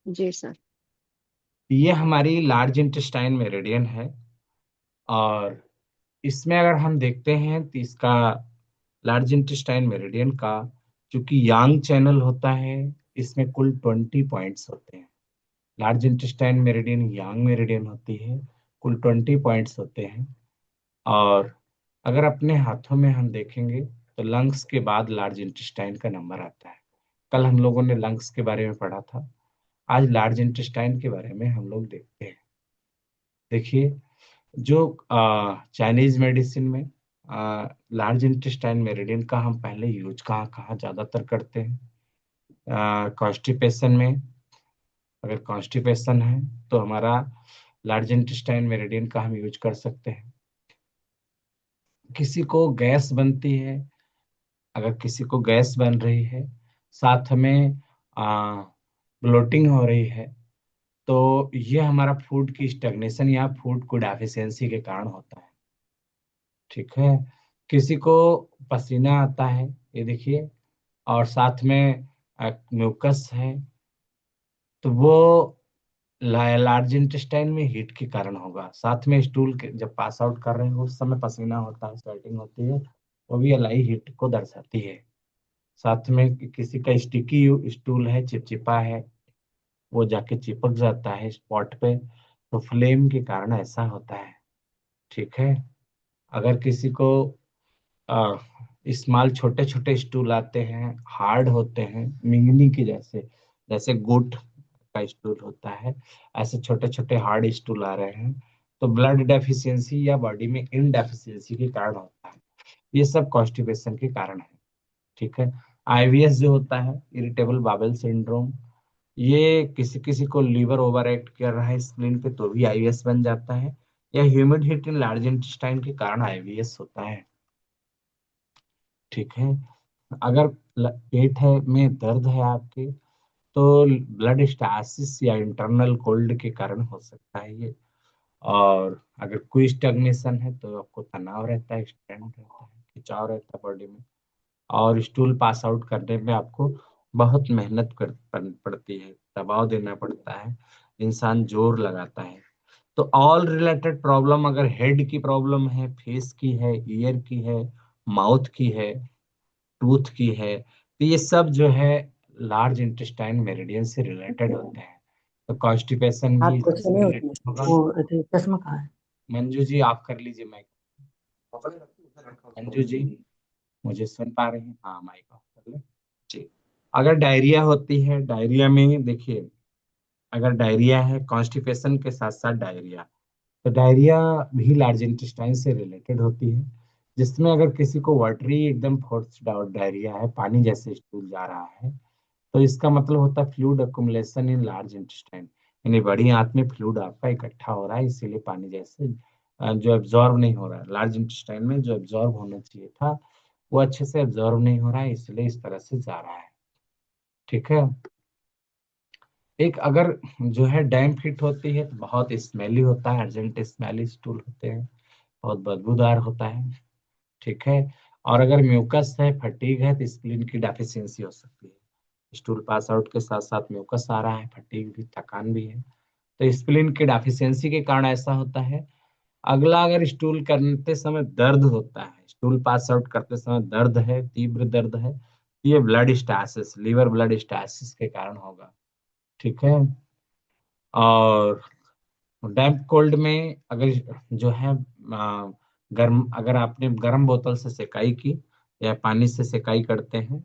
जी sir. ये हमारी large intestine meridian है। और इसमें अगर हम देखते हैं तो इसका लार्ज इंटेस्टाइन मेरिडियन का चूंकि यांग चैनल होता है, इसमें कुल 20 पॉइंट्स होते हैं। लार्ज इंटेस्टाइन मेरिडियन यांग मेरिडियन होती है, कुल 20 पॉइंट्स होते हैं। और अगर अपने हाथों में हम देखेंगे तो लंग्स के बाद लार्ज इंटेस्टाइन का नंबर आता है। कल हम लोगों ने लंग्स के बारे में पढ़ा था, आज लार्ज इंटेस्टाइन के बारे में हम लोग देखते हैं। देखिए, जो चाइनीज मेडिसिन में लार्ज इंटेस्टाइन मेरिडियन का हम पहले यूज कहाँ कहाँ ज्यादातर करते हैं, कॉन्स्टिपेशन में। अगर कॉन्स्टिपेशन है तो हमारा लार्ज इंटेस्टाइन मेरिडियन का हम यूज कर सकते हैं। किसी को गैस बनती है, अगर किसी को गैस बन रही है, साथ में ब्लोटिंग हो रही है, तो ये हमारा फूड की स्टैग्नेशन या फूड को डेफिशिएंसी के कारण होता है। ठीक है। किसी को पसीना आता है, ये देखिए, और साथ में म्यूकस है, तो वो लार्ज इंटेस्टाइन में हीट के कारण होगा। साथ में स्टूल के जब पास आउट कर रहे हो उस समय पसीना होता है, स्वेटिंग होती है, वो भी एलआई हीट को दर्शाती है। साथ में किसी का स्टिकी स्टूल है, चिपचिपा है, वो जाके चिपक जाता है स्पॉट पे, तो फ्लेम के कारण ऐसा होता है। ठीक है। अगर किसी को स्मॉल छोटे छोटे स्टूल आते हैं, हार्ड होते हैं, मिंगनी के जैसे, जैसे गोट का स्टूल होता है, ऐसे छोटे छोटे हार्ड स्टूल आ रहे हैं, तो ब्लड डेफिशिएंसी या बॉडी में इन डेफिशिएंसी के कारण होता है। ये सब कॉन्स्टिपेशन के कारण है। ठीक है। आईबीएस जो होता है, इरिटेबल बाउल सिंड्रोम, ये किसी किसी को लीवर ओवर एक्ट कर रहा है स्प्लीन पे तो भी आईबीएस बन जाता है, या humid heat in large intestine के कारण आईबीएस होता है। ठीक है। अगर पेट है में दर्द है आपके, तो ब्लड स्टासिस या इंटरनल कोल्ड के कारण हो सकता है ये। और अगर कोई स्टैग्नेशन है तो आपको तनाव रहता है, स्ट्रेन रहता है, खिंचाव रहता है बॉडी में। और स्टूल पास आउट करने में आपको बहुत मेहनत पड़ती है, दबाव देना पड़ता है, इंसान जोर लगाता है। तो ऑल रिलेटेड प्रॉब्लम, अगर हेड की प्रॉब्लम है, फेस की है, ईयर की है, माउथ की है, टूथ की है, तो ये सब जो है लार्ज इंटेस्टाइन मेरिडियन से रिलेटेड होते हैं। तो कॉन्स्टिपेशन भी बात कुछ इससे नहीं होती है। रिलेटेड होगा। वो चश्मा कहाँ है? मंजू जी आप कर लीजिए माइक। मंजू जी मुझे सुन पा रहे हैं? हाँ, माइक ऑफ कर ले जी। अगर डायरिया होती है, डायरिया में देखिए, अगर डायरिया है, कॉन्स्टिपेशन के साथ साथ डायरिया, तो डायरिया भी लार्ज इंटेस्टाइन से रिलेटेड होती है। जिसमें अगर किसी को वाटरी एकदम फोर्स्ड आउट डायरिया है, पानी जैसे स्टूल जा रहा है, तो इसका मतलब होता है fluid accumulation in large intestine, यानी बड़ी आंत में फ्लूइड आपका इकट्ठा हो रहा है, इसीलिए पानी जैसे जो एब्जॉर्ब नहीं हो रहा है लार्ज इंटेस्टाइन में, जो एब्जॉर्ब होना चाहिए था वो अच्छे से एब्जॉर्ब नहीं हो रहा है, इसलिए इस तरह से जा रहा है। ठीक है। एक अगर जो है डैम फिट होती है तो बहुत स्मेली होता है, अर्जेंट स्मेली स्टूल होते हैं, बहुत बदबूदार होता है। ठीक है। और अगर म्यूकस है, फटीग है, तो स्प्लीन की डेफिशिएंसी हो सकती है। स्टूल पास आउट के साथ साथ म्यूकस आ रहा है, फटीग भी, थकान भी है, तो स्प्लीन की डेफिशिएंसी के कारण ऐसा होता है। अगला, अगर स्टूल करते समय दर्द होता है, स्टूल पास आउट करते समय दर्द है, तीव्र दर्द है, तो ये blood stasis, liver blood stasis के कारण होगा। ठीक है। और डैम्प कोल्ड में अगर जो है गर्म, अगर आपने गर्म बोतल से सेकाई की या पानी से सेकाई करते हैं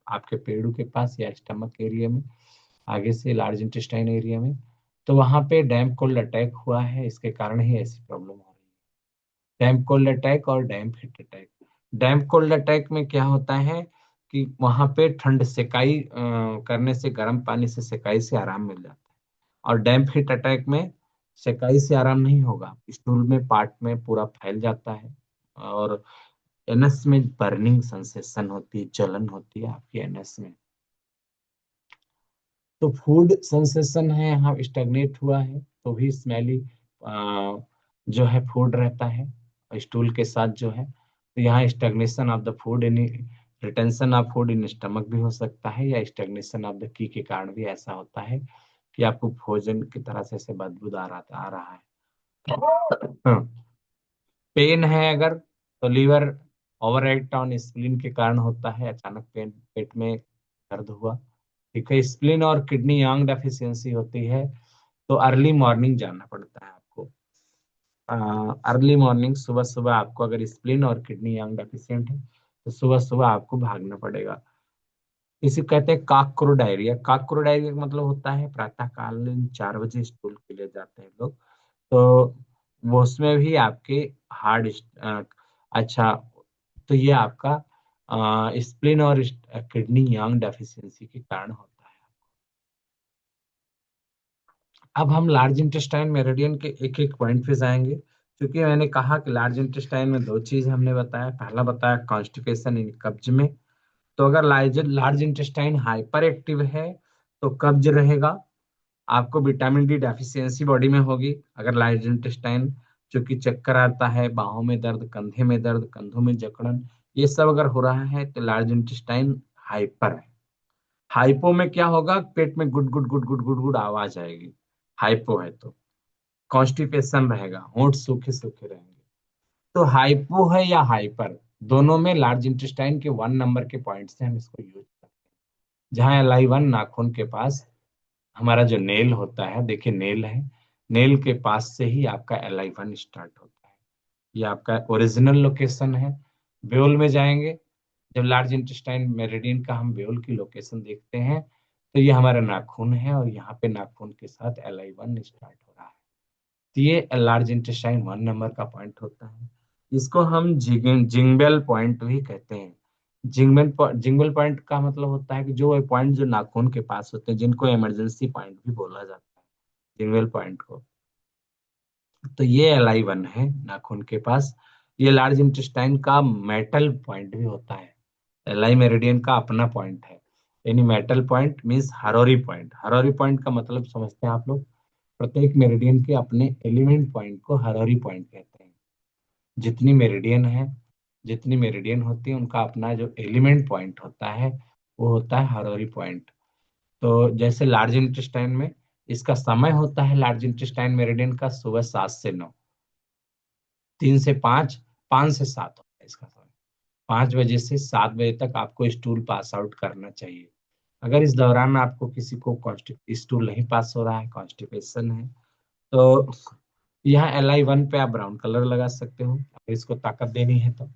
आपके पेड़ों के पास या स्टमक एरिया में, आगे से लार्ज इंटेस्टाइन एरिया में, तो वहां पे डैम्प कोल्ड अटैक हुआ है, इसके कारण ही ऐसी प्रॉब्लम हो रही है। डैम्प कोल्ड अटैक और डैम्प हीट अटैक। डैम्प कोल्ड अटैक में क्या होता है कि वहां पे ठंड सेकाई करने से, गर्म पानी से सेकाई से आराम मिल जाता है। और डैम्प हीट अटैक में सेकाई से आराम नहीं होगा, स्टूल में पार्ट में पूरा फैल जाता है, और एनएस में बर्निंग सेंसेशन होती है, जलन होती है आपकी एनएस में। तो फूड सेंसेशन है, यहाँ स्टैग्नेट हुआ है तो भी स्मेली जो है फूड रहता है स्टूल के साथ जो है, तो यहाँ stagnation of the food in, retention of food in stomach भी हो सकता है, या स्टैग्नेशन ऑफ द की के कारण भी ऐसा होता है कि आपको भोजन की तरह से ऐसे बदबूदार आ रहा है। हाँ, पेन है अगर, तो liver over act on spleen के कारण होता है, अचानक पेन, पेट में दर्द हुआ। ठीक है, स्प्लीन और किडनी यांग डेफिशिएंसी होती है, तो अर्ली मॉर्निंग जाना पड़ता है आपको। अर्ली मॉर्निंग, सुबह सुबह आपको, अगर स्प्लीन और किडनी यांग डेफिशिएंट है तो सुबह सुबह आपको भागना पड़ेगा। इसे कहते हैं काकक्रो डायरिया। काकक्रो डायरिया का मतलब होता है प्रातःकालीन 4 बजे स्कूल के लिए जाते हैं लोग, तो वो उसमें भी आपके हार्ड, अच्छा, तो ये आपका स्प्लीन और किडनी यांग डेफिशिएंसी के कारण होता है। अब हम लार्ज इंटेस्टाइन मेरिडियन के एक एक पॉइंट पे जाएंगे, क्योंकि मैंने कहा कि लार्ज इंटेस्टाइन में दो चीज हमने बताया। पहला बताया कॉन्स्टिपेशन, इन कब्ज में। तो अगर large large intestine hyper active है तो कब्ज रहेगा, आपको विटामिन डी डेफिशिएंसी बॉडी में होगी। अगर लार्ज इंटेस्टाइन, चूंकि चक्कर आता है, बाहों में दर्द, कंधे में दर्द, कंधों में जकड़न, ये सब अगर हो रहा है तो लार्ज इंटेस्टाइन हाइपर है। हाइपो में क्या होगा, पेट में good good good good good good आवाज आएगी, हाइपो है तो। कॉन्स्टिपेशन रहेगा, होंठ सूखे सूखे रहेंगे। तो हाइपो है या हाइपर, दोनों में लार्ज इंटेस्टाइन के 1 नंबर के पॉइंट से हम इसको यूज करते हैं। जहां LI1 नाखून के पास, हमारा जो नेल होता है, देखिए नेल है, नेल के पास से ही आपका LI1 स्टार्ट होता है। ये आपका ओरिजिनल लोकेशन है। ब्योल में जाएंगे, जब लार्ज इंटेस्टाइन मेरिडियन का हम ब्योल की लोकेशन देखते हैं, तो ये हमारा नाखून है और यहाँ पे नाखून के साथ LI1 स्टार्ट हो रहा है। तो ये लार्ज इंटेस्टाइन 1 नंबर का पॉइंट होता है। इसको हम जिंगबेल पॉइंट भी कहते हैं। जिंगबेल पॉइंट का मतलब होता है कि जो पॉइंट जो नाखून के पास होते हैं, जिनको इमरजेंसी पॉइंट भी बोला जाता है, जिंगबेल पॉइंट को। तो ये LI1 है नाखून के पास। ये लार्ज इंटेस्टाइन का मेटल पॉइंट भी होता है। LI मेरिडियन का अपना पॉइंट है, यानी metal point means horary point. Horary point का मतलब समझते हैं आप लोग, प्रत्येक मेरिडियन के अपने एलिमेंट पॉइंट को हरोरी पॉइंट कहते हैं। जितनी मेरिडियन है, जितनी मेरिडियन होती है, उनका अपना जो एलिमेंट पॉइंट होता है वो होता है हरोरी पॉइंट। तो जैसे लार्ज इंटेस्टाइन में इसका समय होता है, लार्ज इंटेस्टाइन मेरिडियन का सुबह 7 से 9, 3 से 5, 5 से 7 होता है इसका समय। 5 बजे से 7 बजे तक आपको स्टूल पास आउट करना चाहिए। अगर इस दौरान आपको किसी को स्टूल नहीं पास हो रहा है, कॉन्स्टिपेशन है, तो यहाँ LI1 पे आप ब्राउन कलर लगा सकते हो, अगर इसको ताकत देनी है तो।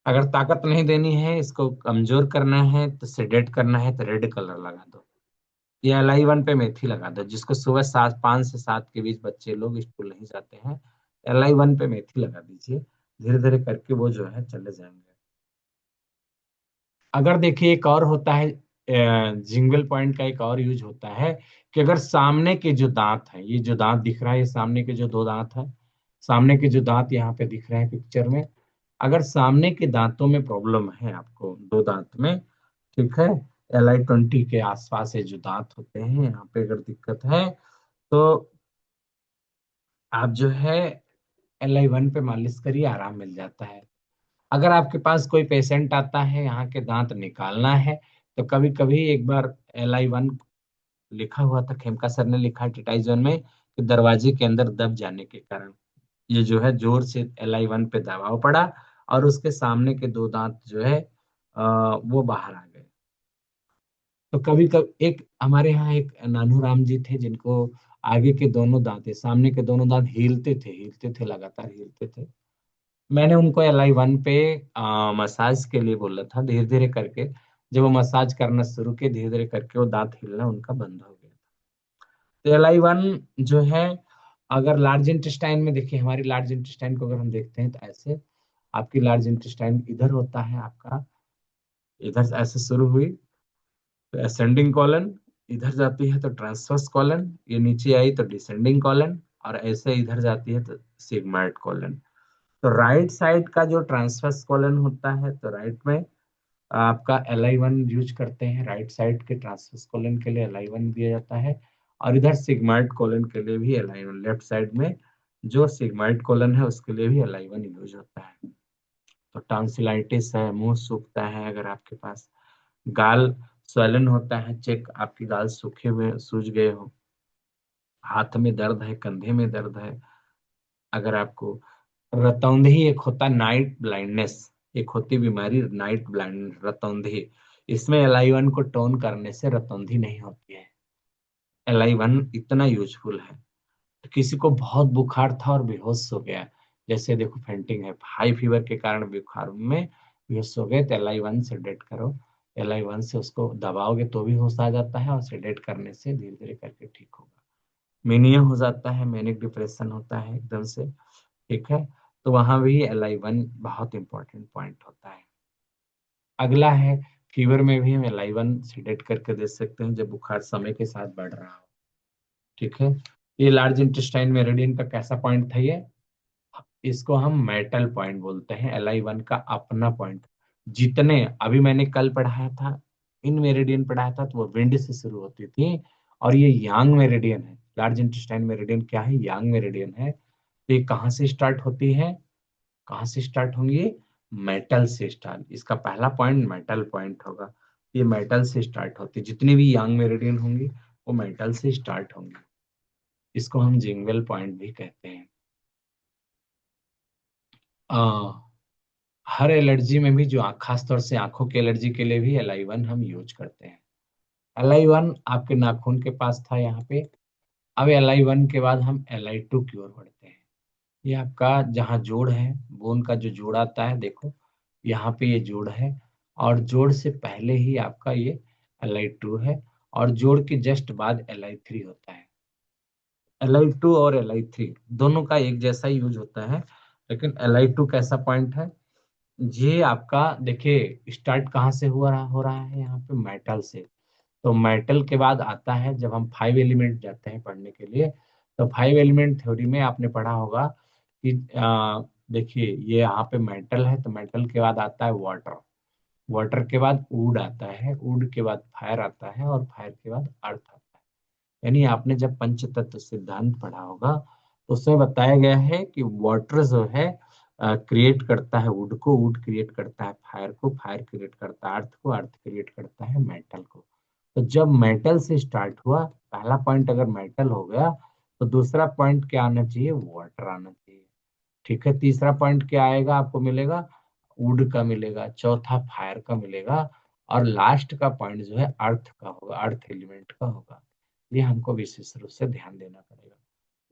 अगर ताकत नहीं देनी है, इसको कमजोर करना है, तो सेडेट करना है, तो रेड कलर लगा दो। ये LI1 पे मेथी लगा दो, जिसको सुबह 5 से 7 के बीच बच्चे लोग स्कूल नहीं जाते हैं, LI1 पे मेथी लगा दीजिए। धीरे धीरे करके वो जो है चले जाएंगे। अगर देखिए एक और होता है, जिंगल पॉइंट का एक और यूज होता है, कि अगर सामने के जो दांत हैं, ये जो दांत दिख रहा है, ये सामने के जो दो दांत हैं, सामने के जो दांत यहाँ पे दिख रहे हैं पिक्चर में, अगर सामने के दांतों में प्रॉब्लम है आपको, दो दांत में, ठीक है, LI20 के आसपास ये जो दांत होते हैं, यहाँ पे अगर दिक्कत है, तो आप जो है LI1 पे मालिश करिए, आराम मिल जाता है। अगर आपके पास कोई पेशेंट आता है, यहाँ के दांत निकालना है, तो कभी कभी एक बार LI1 लिखा हुआ था, खेमका सर ने लिखा टिटाइजन में, कि दरवाजे के अंदर दब जाने के कारण ये जो है जोर से LI1 पे दबाव पड़ा, और उसके सामने के दो दांत जो है वो बाहर आ गए। तो कभी कभी एक हमारे यहाँ एक नानू राम जी थे, जिनको आगे के दोनों दांत, सामने के दोनों दांत हिलते थे, लगातार हिलते थे। मैंने उनको LI1 पे मसाज के लिए बोला था, धीरे धीरे करके जब वो मसाज करना शुरू किए, धीरे धीरे करके वो दांत हिलना उनका बंद हो गया। तो LI1 जो है, अगर लार्ज इंटेस्टाइन में देखिए, हमारी लार्ज इंटेस्टाइन को अगर हम देखते हैं, तो ऐसे आपकी लार्ज इंटेस्टाइन इधर होता है आपका, इधर से ऐसे शुरू हुई तो असेंडिंग कॉलन, इधर जाती है तो ट्रांसवर्स कॉलन, ये नीचे आई तो डिसेंडिंग कॉलन, और ऐसे इधर जाती है तो सिग्मॉइड कॉलन। तो राइट साइड का जो ट्रांसवर्स कॉलन होता है, तो राइट में आपका LI1 यूज करते हैं, राइट साइड के ट्रांसवर्स कॉलन के लिए LI1 दिया जाता है। और इधर सिग्मॉइड कॉलन के लिए भी LI1, लेफ्ट साइड में जो सिग्मॉइड कॉलन है उसके लिए भी LI1 यूज होता है। तो टॉन्सिलाइटिस है, मुंह सूखता है, अगर आपके पास गाल स्वेलन होता है, चेक आपके गाल सूखे हुए सूज गए हो, हाथ में दर्द है, कंधे में दर्द है, अगर आपको रतौंधी, एक होता नाइट ब्लाइंडनेस, एक होती बीमारी नाइट ब्लाइंड रतौंधी, इसमें LI1 को टोन करने से रतौंधी नहीं होती है। LI1 इतना यूजफुल है। तो किसी को बहुत बुखार था और बेहोश हो गया, जैसे देखो फेंटिंग है, हाई फीवर के कारण बुखार में बेहोश हो गए, तो LI1 सेडेट करो। LI1 से उसको दबाओगे तो भी होश आ जाता है, और सेडेट करने से धीरे धीरे करके ठीक होगा। मेनिया हो जाता है, मैनिक डिप्रेशन होता है एकदम से, ठीक है, तो वहां भी LI1 बहुत इंपॉर्टेंट पॉइंट होता है। अगला है, फीवर में भी हम LI1 सेडेट करके दे सकते हैं जब बुखार समय के साथ बढ़ रहा हो, ठीक है। ये लार्ज इंटेस्टाइन मेरिडियन का कैसा पॉइंट था ये, इसको हम मेटल पॉइंट बोलते हैं, LI1 का अपना पॉइंट। जितने अभी मैंने कल पढ़ाया था, इन मेरिडियन पढ़ाया था, तो वो विंड से शुरू होती थी, और ये यांग मेरिडियन है। लार्ज इंटेस्टाइन मेरिडियन क्या है, यांग मेरिडियन है। तो ये कहाँ से स्टार्ट होती है, कहाँ से स्टार्ट होंगी, मेटल से स्टार्ट, इसका पहला पॉइंट मेटल पॉइंट होगा। ये मेटल से स्टार्ट होती है, जितनी भी यांग मेरिडियन होंगी वो मेटल से स्टार्ट होंगी। इसको हम जिंगवेल पॉइंट भी कहते हैं। हर एलर्जी में भी, जो खास तौर से आंखों की एलर्जी के लिए भी LI1 हम यूज करते हैं। LI1 आपके नाखून के पास था यहाँ पे। अब LI1 के बाद हम LI2 की ओर बढ़ते हैं। ये आपका जहाँ जोड़ है, बोन का जो जोड़ आता है, देखो यहाँ पे ये जोड़ है, और जोड़ से पहले ही आपका ये LI2 है, और जोड़ के जस्ट बाद LI3 होता है। LI2 और LI3 दोनों का एक जैसा यूज होता है, लेकिन LI2 कैसा पॉइंट है, ये आपका देखिए स्टार्ट कहाँ से हो रहा है, यहाँ पे मेटल से। तो मेटल के बाद आता है, जब हम 5 एलिमेंट जाते हैं पढ़ने के लिए, तो 5 एलिमेंट थ्योरी में आपने पढ़ा होगा कि देखिए ये यहाँ पे मेटल है, तो मेटल के बाद आता है वाटर, वाटर के बाद वुड आता है, वुड के बाद फायर आता है, और फायर के बाद अर्थ आता है। यानी आपने जब पंच तत्व सिद्धांत पढ़ा होगा, तो उसमें बताया गया है कि वाटर जो है क्रिएट करता है वुड को, वुड क्रिएट करता है फायर को, फायर क्रिएट करता है अर्थ को, अर्थ क्रिएट करता है मेटल को। तो जब मेटल से स्टार्ट हुआ, पहला पॉइंट अगर मेटल हो गया, तो दूसरा पॉइंट क्या आना चाहिए, वाटर आना चाहिए, ठीक है। तीसरा पॉइंट क्या आएगा, आपको मिलेगा वुड का मिलेगा, चौथा फायर का मिलेगा, और लास्ट का पॉइंट जो है अर्थ का होगा, अर्थ एलिमेंट का होगा। ये हमको विशेष रूप से ध्यान देना पड़ेगा।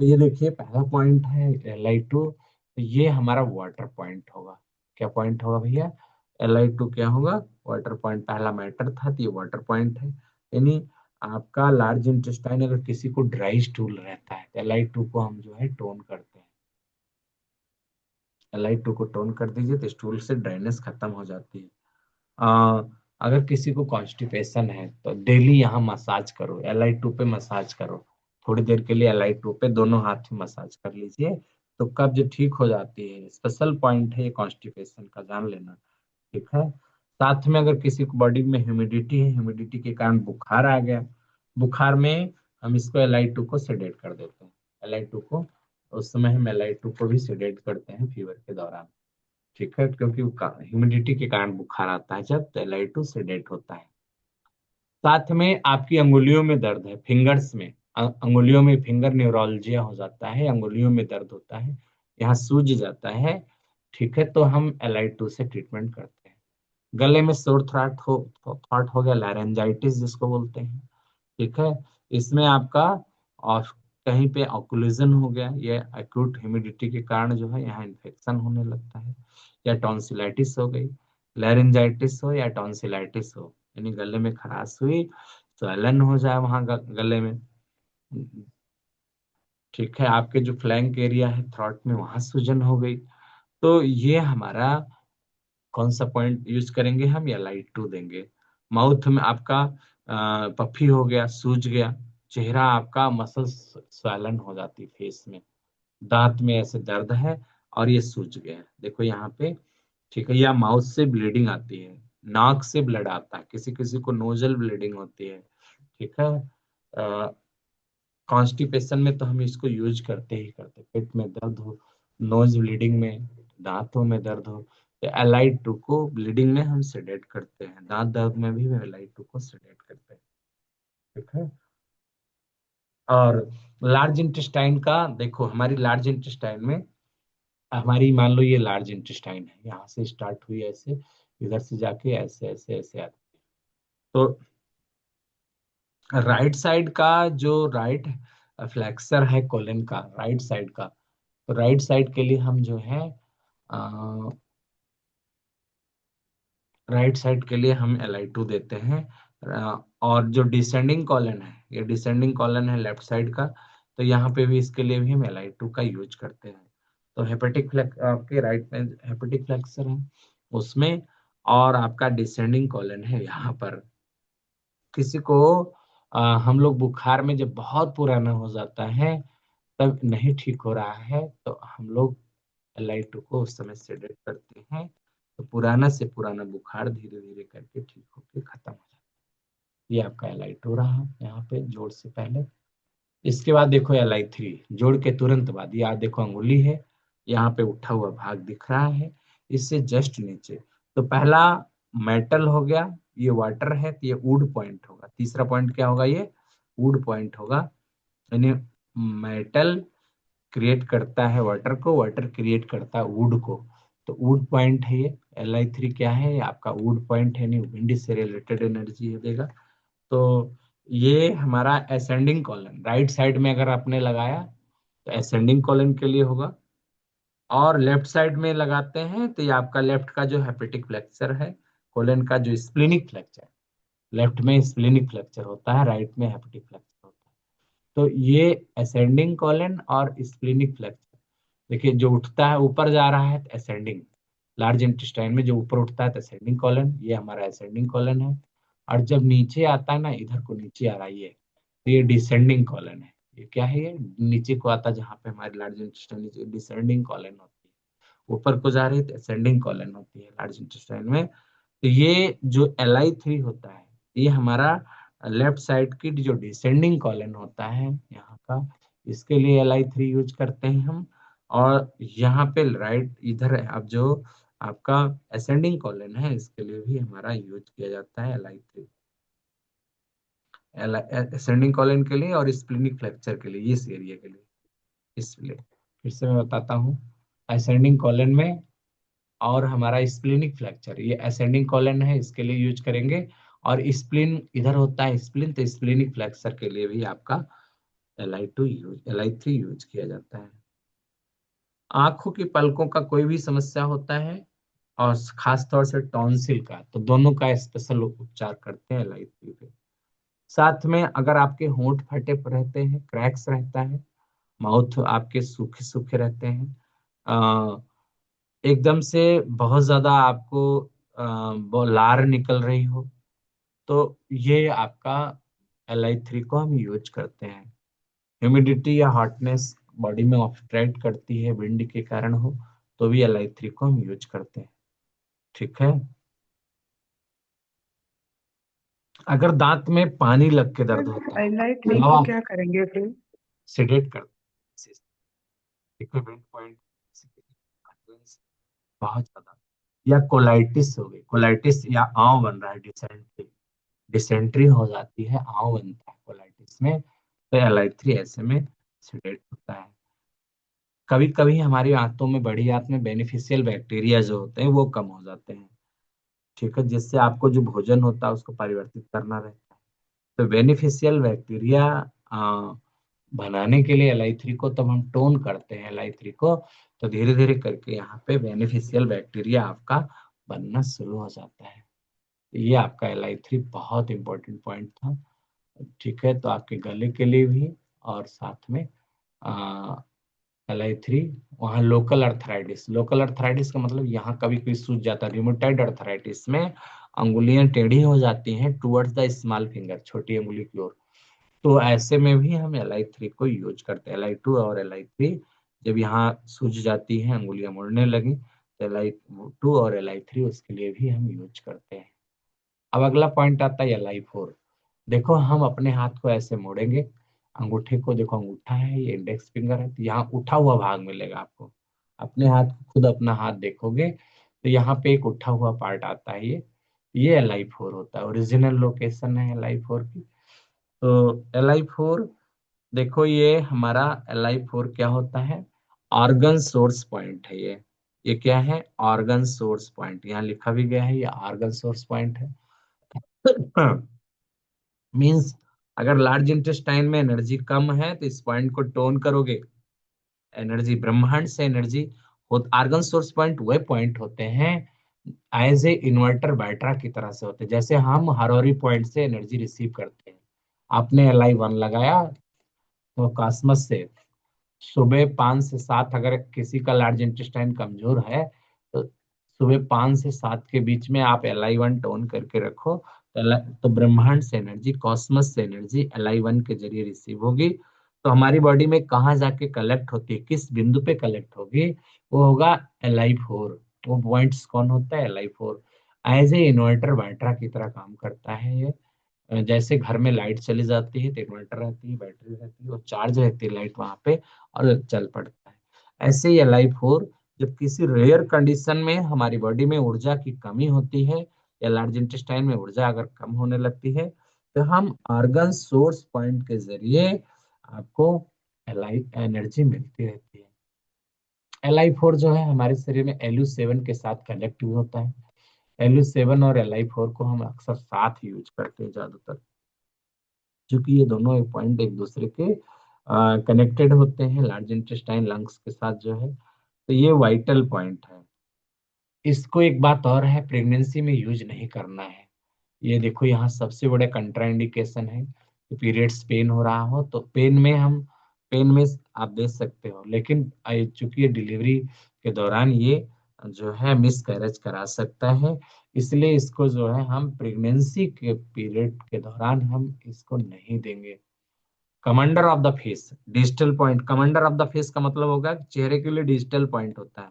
तो ये देखिए पहला पॉइंट है LI2, तो ये हमारा वाटर पॉइंट होगा। क्या पॉइंट होगा भैया, LI2 क्या होगा, वाटर पॉइंट। पहला मैटर था, तो ये वाटर पॉइंट है। यानी आपका लार्ज इंटेस्टाइन अगर किसी को ड्राई स्टूल रहता है, तो LI2 को हम जो है टोन करते हैं। LI2 को टोन कर दीजिए तो स्टूल से ड्राइनेस खत्म हो जाती है। आ, अगर किसी को कॉन्स्टिपेशन है, तो डेली यहाँ मसाज करो, LI2 पे मसाज करो, थोड़ी देर के लिए LI2 पे दोनों हाथ में मसाज कर लीजिए, तो कब्ज ठीक हो जाती है। स्पेशल पॉइंट है ये कॉन्स्टिपेशन का, जान लेना, ठीक है। साथ में अगर किसी को बॉडी में ह्यूमिडिटी है, ह्यूमिडिटी के कारण बुखार आ गया, बुखार में हम इसको LI2 को सेडेट कर देते हैं, LI2 को, उस समय हम LI2 को भी सेडेट करते हैं फीवर के दौरान, ठीक है, क्योंकि ह्यूमिडिटी के कारण बुखार आता है जब, तो LI2 सेडेट होता है। साथ में आपकी अंगुलियों में दर्द है, फिंगर्स में, अंगुलियों में फिंगर न्यूरोलजिया हो जाता है, अंगुलियों में दर्द होता है, यहाँ सूज जाता है, ठीक है, तो हम LI2 से ट्रीटमेंट करते हैं। गले में सोर थ्रॉट हो गया, लैरेंजाइटिस जिसको बोलते हैं, ठीक है, इसमें आपका और कहीं पे ऑक्लूजन हो गया, ये एक्यूट ह्यूमिडिटी के कारण जो है यहाँ इन्फेक्शन होने लगता है, या टॉन्सिलाइटिस हो गई, लैरेंजाइटिस हो या टॉन्सिलाइटिस हो, यानी गले में खराश हुई, स्वैलन हो जाए वहां गले में, ठीक है, आपके जो फ्लैंक एरिया है थ्रॉट में वहां सूजन हो गई, तो ये हमारा कौन सा पॉइंट यूज करेंगे हम, या LI2 देंगे। माउथ में आपका पफी हो गया, सूज गया, चेहरा आपका मसल स्वैलन हो जाती फेस में, दांत में ऐसे दर्द है और ये सूज गया, देखो यहाँ पे, ठीक है, या माउथ से ब्लीडिंग आती है, नाक से ब्लड आता है, किसी किसी को नोजल ब्लीडिंग होती है, ठीक है। कॉन्स्टिपेशन में तो हम इसको यूज करते ही करते, पेट में दर्द हो, नोज ब्लीडिंग में, दांतों में दर्द हो, तो Li2 को ब्लीडिंग में हम सेडेट करते हैं, दांत दर्द में भी Li2 को सेडेट करते हैं। ठीक है। और लार्ज इंटेस्टाइन का देखो, हमारी लार्ज इंटेस्टाइन में, हमारी मान लो ये लार्ज इंटेस्टाइन है, यहाँ से स्टार्ट हुई ऐसे, इधर से जाके ऐसे ऐसे ऐसे आती है। तो राइट साइड का जो राइट फ्लेक्सर है कोलन का, राइट साइड का, तो राइट साइड के लिए हम जो है राइट साइड के लिए हम Li2 देते हैं। और जो डिसेंडिंग कॉलन है, ये डिसेंडिंग कॉलन है लेफ्ट साइड का, तो यहाँ पे भी इसके लिए भी हम Li2 का यूज करते हैं। तो हेपेटिक फ्लेक्स आपके राइट में हेपेटिक फ्लेक्सर है उसमें, और आपका डिसेंडिंग कॉलन है यहाँ पर। किसी को हम लोग बुखार में जब बहुत पुराना हो जाता है, तब नहीं ठीक हो रहा है, तो हम लोग Li2 को उस समय सेडेट करते हैं, तो पुराना से पुराना बुखार धीरे धीरे करके ठीक होके खत्म हो जाता है। ये आपका Li2 रहा यहाँ पे जोड़ से पहले। इसके बाद देखो Li3 जोड़ के तुरंत बाद, ये देखो अंगुली है, यहाँ पे उठा हुआ भाग दिख रहा है, इससे जस्ट नीचे। तो पहला मेटल हो गया, ये वाटर है, तो ये वुड पॉइंट होगा। तीसरा पॉइंट क्या होगा, ये वुड पॉइंट होगा। यानी मेटल क्रिएट करता है वाटर को, वाटर क्रिएट करता है वुड को, तो वुड पॉइंट है ये। Li3 क्या है, ये आपका वुड पॉइंट है, नहीं विंड से रिलेटेड एनर्जी देगा। तो ये हमारा असेंडिंग कॉलन, राइट साइड में अगर आपने लगाया तो असेंडिंग कॉलन के लिए होगा, और लेफ्ट साइड में लगाते हैं तो ये आपका लेफ्ट का जो हेपेटिक फ्लेक्सर है कोलन का, जो स्प्लिनिक फ्लेक्चर, लेफ्ट में स्प्लिनिक फ्लेक्चर होता है, राइट में हेपेटिक फ्लेक्चर होता है। तो ये असेंडिंग कॉलन और स्प्लिनिक फ्लेक्चर, देखिए जो उठता है ऊपर जा रहा है असेंडिंग, लार्ज इंटेस्टाइन में जो ऊपर उठता है असेंडिंग कॉलन, ये हमारा असेंडिंग कॉलन है। और जब नीचे आता है ना, इधर को नीचे आ रहा है ये, तो ये डिसेंडिंग कॉलन है। ये क्या है, ये नीचे को आता है, जहाँ पे हमारी लार्ज इंटेस्टाइन नीचे डिसेंडिंग कॉलन होती है, ऊपर को जा रही है तो असेंडिंग कॉलन होती है लार्ज इंटेस्टाइन में। तो ये जो Li3 होता है, ये हमारा लेफ्ट साइड की जो डिसेंडिंग कॉलन होता है यहाँ का, इसके लिए Li3 यूज करते हैं हम। और यहाँ पे राइट इधर है, अब जो आपका असेंडिंग कॉलन है, इसके लिए भी हमारा यूज किया जाता है Li3, असेंडिंग कॉलन के लिए और स्प्लिनिक फ्रैक्चर के लिए, इस एरिया के लिए। इसलिए फिर से मैं बताता हूँ, असेंडिंग कॉलन में और हमारा स्प्लिनिक फ्रैक्चर, ये असेंडिंग कॉलन है, इसके लिए यूज करेंगे। और स्प्लिन इधर होता है स्प्लिन, तो स्प्लिनिक फ्रैक्चर के लिए भी आपका Li3 यूज किया जाता है। आंखों की पलकों का कोई भी समस्या होता है, और खास तौर से टॉन्सिल का, तो दोनों का स्पेशल उपचार करते हैं Li3 पे। साथ में अगर आपके होंठ फटे रहते हैं, क्रैक्स रहता है, माउथ आपके सूखे सूखे रहते हैं, एकदम से बहुत ज्यादा आपको वो लार निकल रही हो, तो ये आपका Li3 को हम यूज करते हैं। ह्यूमिडिटी या हॉटनेस बॉडी में ऑब्स्ट्रैक्ट करती है, विंड के कारण हो, तो भी Li3 को हम यूज करते हैं। ठीक है। अगर दांत में पानी लग के दर्द होता है, Li3 को हवा क्या करेंगे फिर? सेडेट कर, इक्विवेलेंट पॉइंट बहुत ज्यादा, या कोलाइटिस हो गई, कोलाइटिस या आंव बन रहा है, डिसेंट्री, डिसेंट्री हो जाती है, आंव बनता है कोलाइटिस में, तो Li3 ऐसे में सेडेट होता है। कभी कभी हमारी आंतों में, बड़ी आंत में बेनिफिशियल बैक्टीरिया जो होते हैं वो कम हो जाते हैं। ठीक है, जिससे आपको जो भोजन होता है उसको परिवर्तित करना रहता है। तो बेनिफिशियल बैक्टीरिया बनाने के लिए Li3 को तब हम टोन करते हैं Li3 को, तो धीरे धीरे करके यहाँ पे बेनिफिशियल बैक्टीरिया आपका बनना शुरू हो जाता है। तो ये आपका Li3 बहुत इंपॉर्टेंट पॉइंट था। ठीक है, तो आपके गले के लिए भी, और साथ में Li3, वहाँ लोकल अर्थराइटिस का मतलब यहाँ कभी कभी सूज जाता है, रिमोटाइड अर्थराइटिस में अंगुलियां टेढ़ी हो जाती हैं टुवर्ड्स द स्मॉल फिंगर, छोटी अंगुली की ओर, तो ऐसे में भी हम Li3 को यूज करते हैं। Li2 और Li3 जब यहाँ सूज जाती हैं, अंगुलियां मुड़ने लगी, तो Li2 और Li3 उसके लिए भी हम यूज करते हैं। अब अगला पॉइंट आता है Li4। देखो हम अपने हाथ को ऐसे मोड़ेंगे, अंगूठे को देखो, अंगूठा है, ये इंडेक्स फिंगर है, तो यहाँ उठा हुआ भाग मिलेगा आपको। अपने हाथ को खुद अपना हाथ देखोगे, तो यहाँ पे एक उठा हुआ पार्ट आता है, ये Li4 होता है, ओरिजिनल लोकेशन है Li4 की। तो Li4, देखो ये हमारा Li4 क्या होता है, ऑर्गन सोर्स पॉइंट है ये क्या है, ऑर्गन सोर्स पॉइंट, यहाँ लिखा भी गया है ये ऑर्गन सोर्स पॉइंट है। मींस अगर लार्ज इंटेस्टाइन में एनर्जी कम है तो इस पॉइंट को टोन करोगे, एनर्जी ब्रह्मांड से एनर्जी हो। आर्गन सोर्स पॉइंट वह पॉइंट होते हैं एज ए इन्वर्टर बैटरा की तरह से होते हैं, जैसे हम हरोरी पॉइंट से एनर्जी रिसीव करते हैं। आपने Li1 लगाया तो कॉस्मस से सुबह 5 से 7, अगर किसी का लार्ज इंटेस्टाइन कमजोर है तो सुबह 5 से 7 के बीच में आप Li1 टोन करके रखो, तो ब्रह्मांड से एनर्जी, कॉस्मस से एनर्जी Li1 के जरिए रिसीव होगी। तो हमारी बॉडी में कहाँ जाके कलेक्ट होती है, किस बिंदु पे कलेक्ट होगी, वो होगा Li4। वो पॉइंट्स कौन होता है, Li4। एज ए इन्वर्टर बैटरा की तरह काम करता है ये। जैसे घर में लाइट चली जाती है तो इन्वर्टर रहती है, बैटरी रहती है, और चार्ज रहती है लाइट वहां पे और चल पड़ता है। ऐसे ही Li4 जब किसी रेयर कंडीशन में हमारी बॉडी में ऊर्जा की कमी होती है या लार्ज इंटेस्टाइन में ऊर्जा अगर कम होने लगती है, तो हम ऑर्गन सोर्स पॉइंट के जरिए आपको एलाई एनर्जी मिलती रहती है। Li4 जो है हमारे शरीर में Lu7 के साथ कनेक्ट भी होता है। Lu7 और Li4 को हम अक्सर साथ यूज करते हैं ज्यादातर, क्योंकि ये दोनों एक पॉइंट एक दूसरे के कनेक्टेड होते हैं लार्ज इंटेस्टाइन लंग्स के साथ जो है। तो ये वाइटल पॉइंट है। इसको एक बात और है, प्रेगनेंसी में यूज नहीं करना है। ये देखो यहाँ सबसे बड़े कंट्राइंडिकेशन है कि पीरियड्स पेन हो रहा हो तो पेन में आप दे सकते हो, लेकिन चूंकि ये डिलीवरी के दौरान ये जो है मिस कैरेज करा सकता है, इसलिए इसको जो है हम प्रेगनेंसी के पीरियड के दौरान हम इसको नहीं देंगे। Commander of the face, digital point, commander of the face का मतलब होगा कि चेहरे के लिए डिजिटल पॉइंट होता है,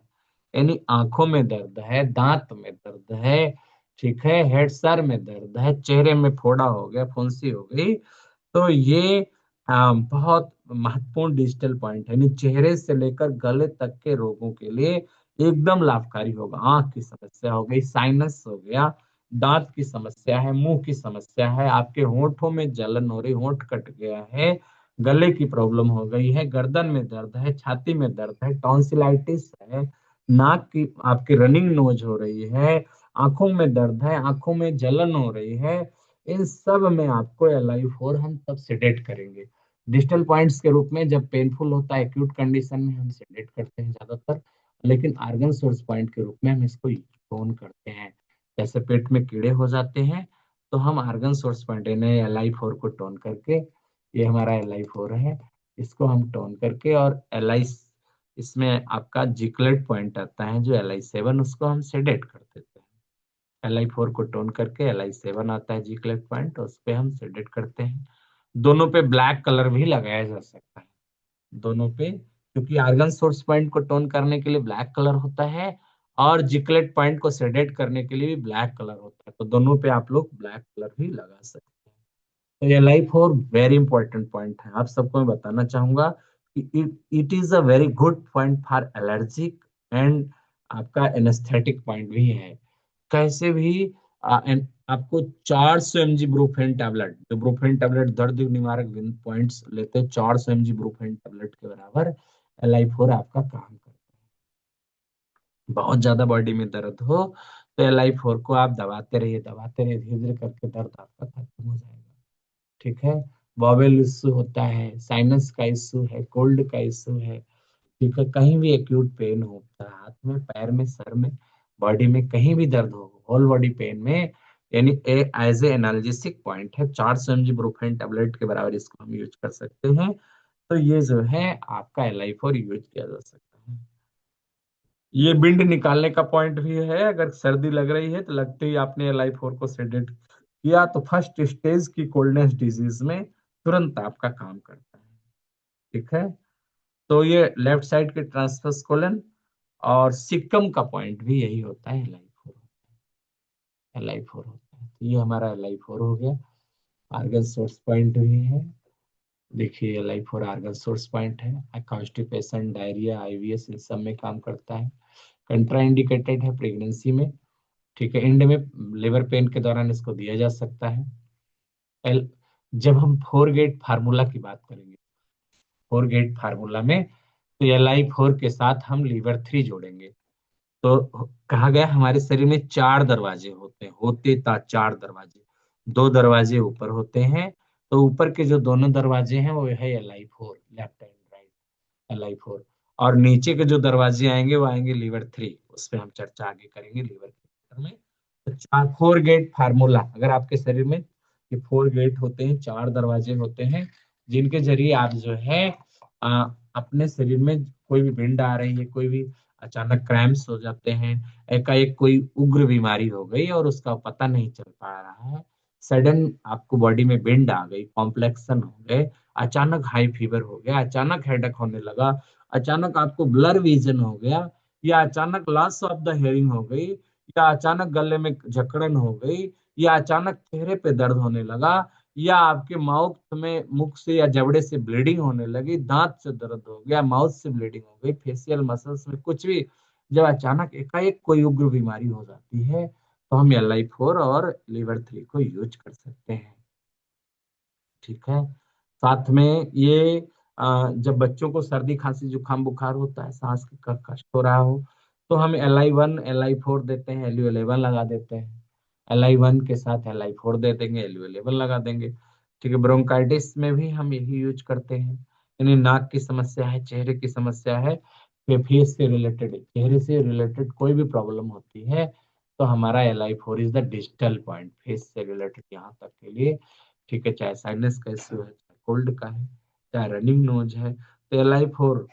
यानी आंखों में दर्द है, दांत में दर्द है, ठीक है, हेड सर में दर्द है, चेहरे में फोड़ा हो गया, फुंसी हो गई, तो ये बहुत महत्वपूर्ण डिजिटल पॉइंट है, यानी चेहरे से लेकर गले तक के रोगों के लिए एकदम लाभकारी होगा। आंख की समस्या हो गई, साइनस हो गया, दांत की समस्या है, मुंह की समस्या है, आपके होठों में जलन हो रही, होठ कट गया है, गले की प्रॉब्लम हो गई है, गर्दन में दर्द है, छाती में दर्द है, टॉन्सिलाइटिस है, नाक की आपकी रनिंग नोज हो रही है, आंखों में दर्द है, आंखों में जलन हो रही है, इन सब में आपको Li4 हम तब सेडेट करेंगे। डिजिटल पॉइंट्स के रूप में जब पेनफुल होता है एक्यूट कंडीशन में हम सेडेट करते हैं ज्यादातर, लेकिन आर्गन सोर्स पॉइंट के रूप में हम इसको टोन करते हैं। जैसे पेट में कीड़े हो जाते हैं तो हम आर्गन सोर्स पॉइंट यानी Li4 को टोन करके, ये हमारा Li4 है, इसको हम टोन करके, और Li इसमें आपका जिक्लेट पॉइंट आता है जो Li7, उसको हम सेडेट कर देते हैं। Li4 को टोन करके Li7 आता है जिक्लेट पॉइंट, उस पे हम सेडेट करते हैं। दोनों पे ब्लैक कलर भी लगाया जा सकता है, दोनों पे, क्योंकि आर्गन सोर्स पॉइंट को टोन करने के लिए ब्लैक कलर होता है और जिकलेट पॉइंट को सेडेट करने के लिए भी ब्लैक कलर होता है, तो दोनों पे आप लोग ब्लैक कलर भी लगा सकते हैं। तो ये Li4 वेरी इंपॉर्टेंट पॉइंट है, आप सबको मैं बताना चाहूंगा कि it it is a very good point for allergic and आपका एनेस्थेटिक पॉइंट भी है। कैसे भी आपको 400 mg ब्रूफेन टैबलेट, जो ब्रूफेन टैबलेट दर्द निवारक पॉइंट्स लेते हैं, 400 mg ब्रूफेन टैबलेट के बराबर Li4 आपका काम करता है। बहुत ज्यादा बॉडी में दर्द हो तो Li4 को आप दबाते रहिए, धीरे धीरे करके दर्द आपका खत्म हो जाएगा, ठीक है। बॉवेल इश्यू होता है, साइनस का इश्यू है, कोल्ड का इश्यू है, ठीक है, कहीं भी एक्यूट पेन होता है, हाथ में, पैर में, सर में, बॉडी में कहीं भी दर्द हो, होल बॉडी पेन में, यानी एज ए एनाल्जेसिक पॉइंट है, 400 mg ब्रूफेन टेबलेट के बराबर इसको हम यूज कर सकते हैं। तो ये जो है आपका Li4 यूज किया जा सकता है। ये बिंड निकालने का पॉइंट भी है, अगर सर्दी लग रही है तो लगते ही आपने Li4 को सेडेट किया तो फर्स्ट स्टेज की कोल्डनेस डिजीज में तुरंत आपका काम करता है, ठीक है। तो ये लेफ्ट साइड के ट्रांसफर्स कोलन और सिक्कम का पॉइंट भी यही होता है, Li4 होता है। तो ये हमारा Li4 हो गया। आर्गन सोर्स पॉइंट भी है, देखिए Li4 आर्गन सोर्स पॉइंट है, कॉन्स्टिपेशन, डायरिया, IBS इन सब में काम करता है। कंट्राइंडिकेटेड है प्रेगनेंसी में। ठीक है, एंड में लेबर पेन के दौरान इसको दिया जा सकता है। एल जब हम फोर गेट फार्मूला की बात करेंगे, फोर गेट फार्मूला में तो LI4 के साथ हम लीवर 3 जोड़ेंगे। तो कहा गया हमारे शरीर में चार दरवाजे होते हैं, चार दरवाजे। दो दरवाजे ऊपर होते हैं, तो ऊपर के जो दोनों दरवाजे हैं वो है LI4, left and right, LI4। और नीचे के जो दरवाजे आएंगे वो आएंगे लीवर 3, उस पर हम चर्चा आगे करेंगे लीवर के में। तो चार फोर गेट फार्मूला, अगर आपके शरीर में ये फोर गेट होते हैं, चार दरवाजे होते हैं, जिनके जरिए आप जो है अपने शरीर में कोई भी भिंड आ रही है, कोई भी अचानक क्रैम्प्स हो जाते हैं, एकाएक कोई उग्र बीमारी हो गई और उसका पता नहीं चल पा रहा है, सडन आपको बॉडी में भिंड आ गई, कॉम्प्लेक्शन हो गए, अचानक हाई फीवर हो गया, अचानक हेडेक होने लगा, अचानक आपको ब्लर विजन हो गया, या अचानक लॉस ऑफ द हेयरिंग हो गई, या अचानक गले में जकड़न हो गई, या अचानक चेहरे पे दर्द होने लगा, या आपके माउथ में मुख से या जबड़े से ब्लीडिंग होने लगी, दांत से दर्द हो गया, माउथ से ब्लीडिंग हो गई, फेशियल मसल्स में कुछ भी, जब अचानक एकाएक कोई उग्र बीमारी हो जाती है तो हम LI4 और लीवर 3 को यूज कर सकते हैं। ठीक है, साथ में ये जब बच्चों को सर्दी खांसी जुकाम बुखार होता है, सांस का कष्ट हो रहा हो, तो हम LI1 LI4 देते हैं, LU11 लगा देते हैं। LI1 के साथ LI4 दे देंगे, LU11 लगा देंगे। ठीक है, ब्रोंकाइटिस में भी हम यही यूज करते हैं। यानी नाक की समस्या है, चेहरे की समस्या है, फेस से रिलेटेड, चेहरे से रिलेटेड कोई भी प्रॉब्लम होती है, तो हमारा LI4 is the digital point face से रिलेटेड यहाँ तक के लिए। ठीक है, चाहे साइनस का इश्यू है, चाहे कोल्ड का है, चाहे रनिंग नोज है, तो LI4।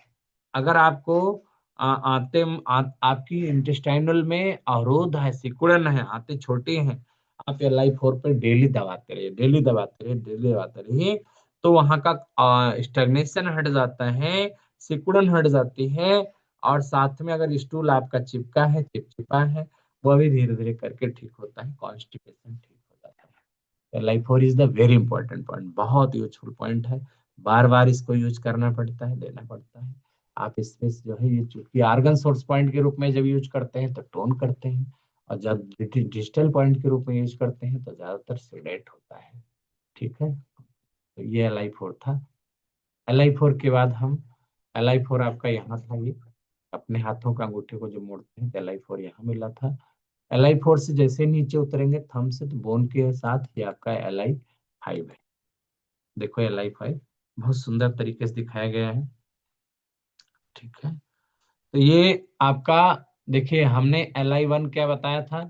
अगर आपको आपकी इंटेस्टाइनल में अवरोध है, सिकुड़न है, आंतें छोटी हैं, आप LI4 पे डेली दबाते रहिए, डेली दबाते रहिए, डेली दबाते रहिए, तो वहां का स्टेग्नेशन हट जाता है, सिकुड़न हट जाती है, और साथ में अगर स्टूल आपका चिपका है, चिपचिपा है, वो भी धीरे धीरे करके ठीक होता है, कॉन्स्टिपेशन ठीक हो जाता है। LI4 is the very important point, बहुत यूजफुल पॉइंट है। बार बार इसको यूज करना पड़ता है, देना पड़ता है। आप इसमें जो है ये चूंकि आर्गन सोर्स पॉइंट के रूप में जब यूज करते हैं तो टोन करते हैं, और जब डिजिटल पॉइंट के रूप में यूज करते हैं तो ज्यादातर सेडेट होता है। ठीक है, तो ये LI4 था। LI4 के बाद हम, LI4 आपका यहाँ था, ये अपने हाथों का अंगूठे को जो मोड़ते हैं तो LI4 यहाँ मिला था। LI4 से जैसे नीचे उतरेंगे थंब से, तो बोन के साथ ये आपका LI5 है। देखो LI5 बहुत सुंदर तरीके से दिखाया गया है। ठीक है, तो ये आपका, देखिए हमने LI1 क्या बताया था,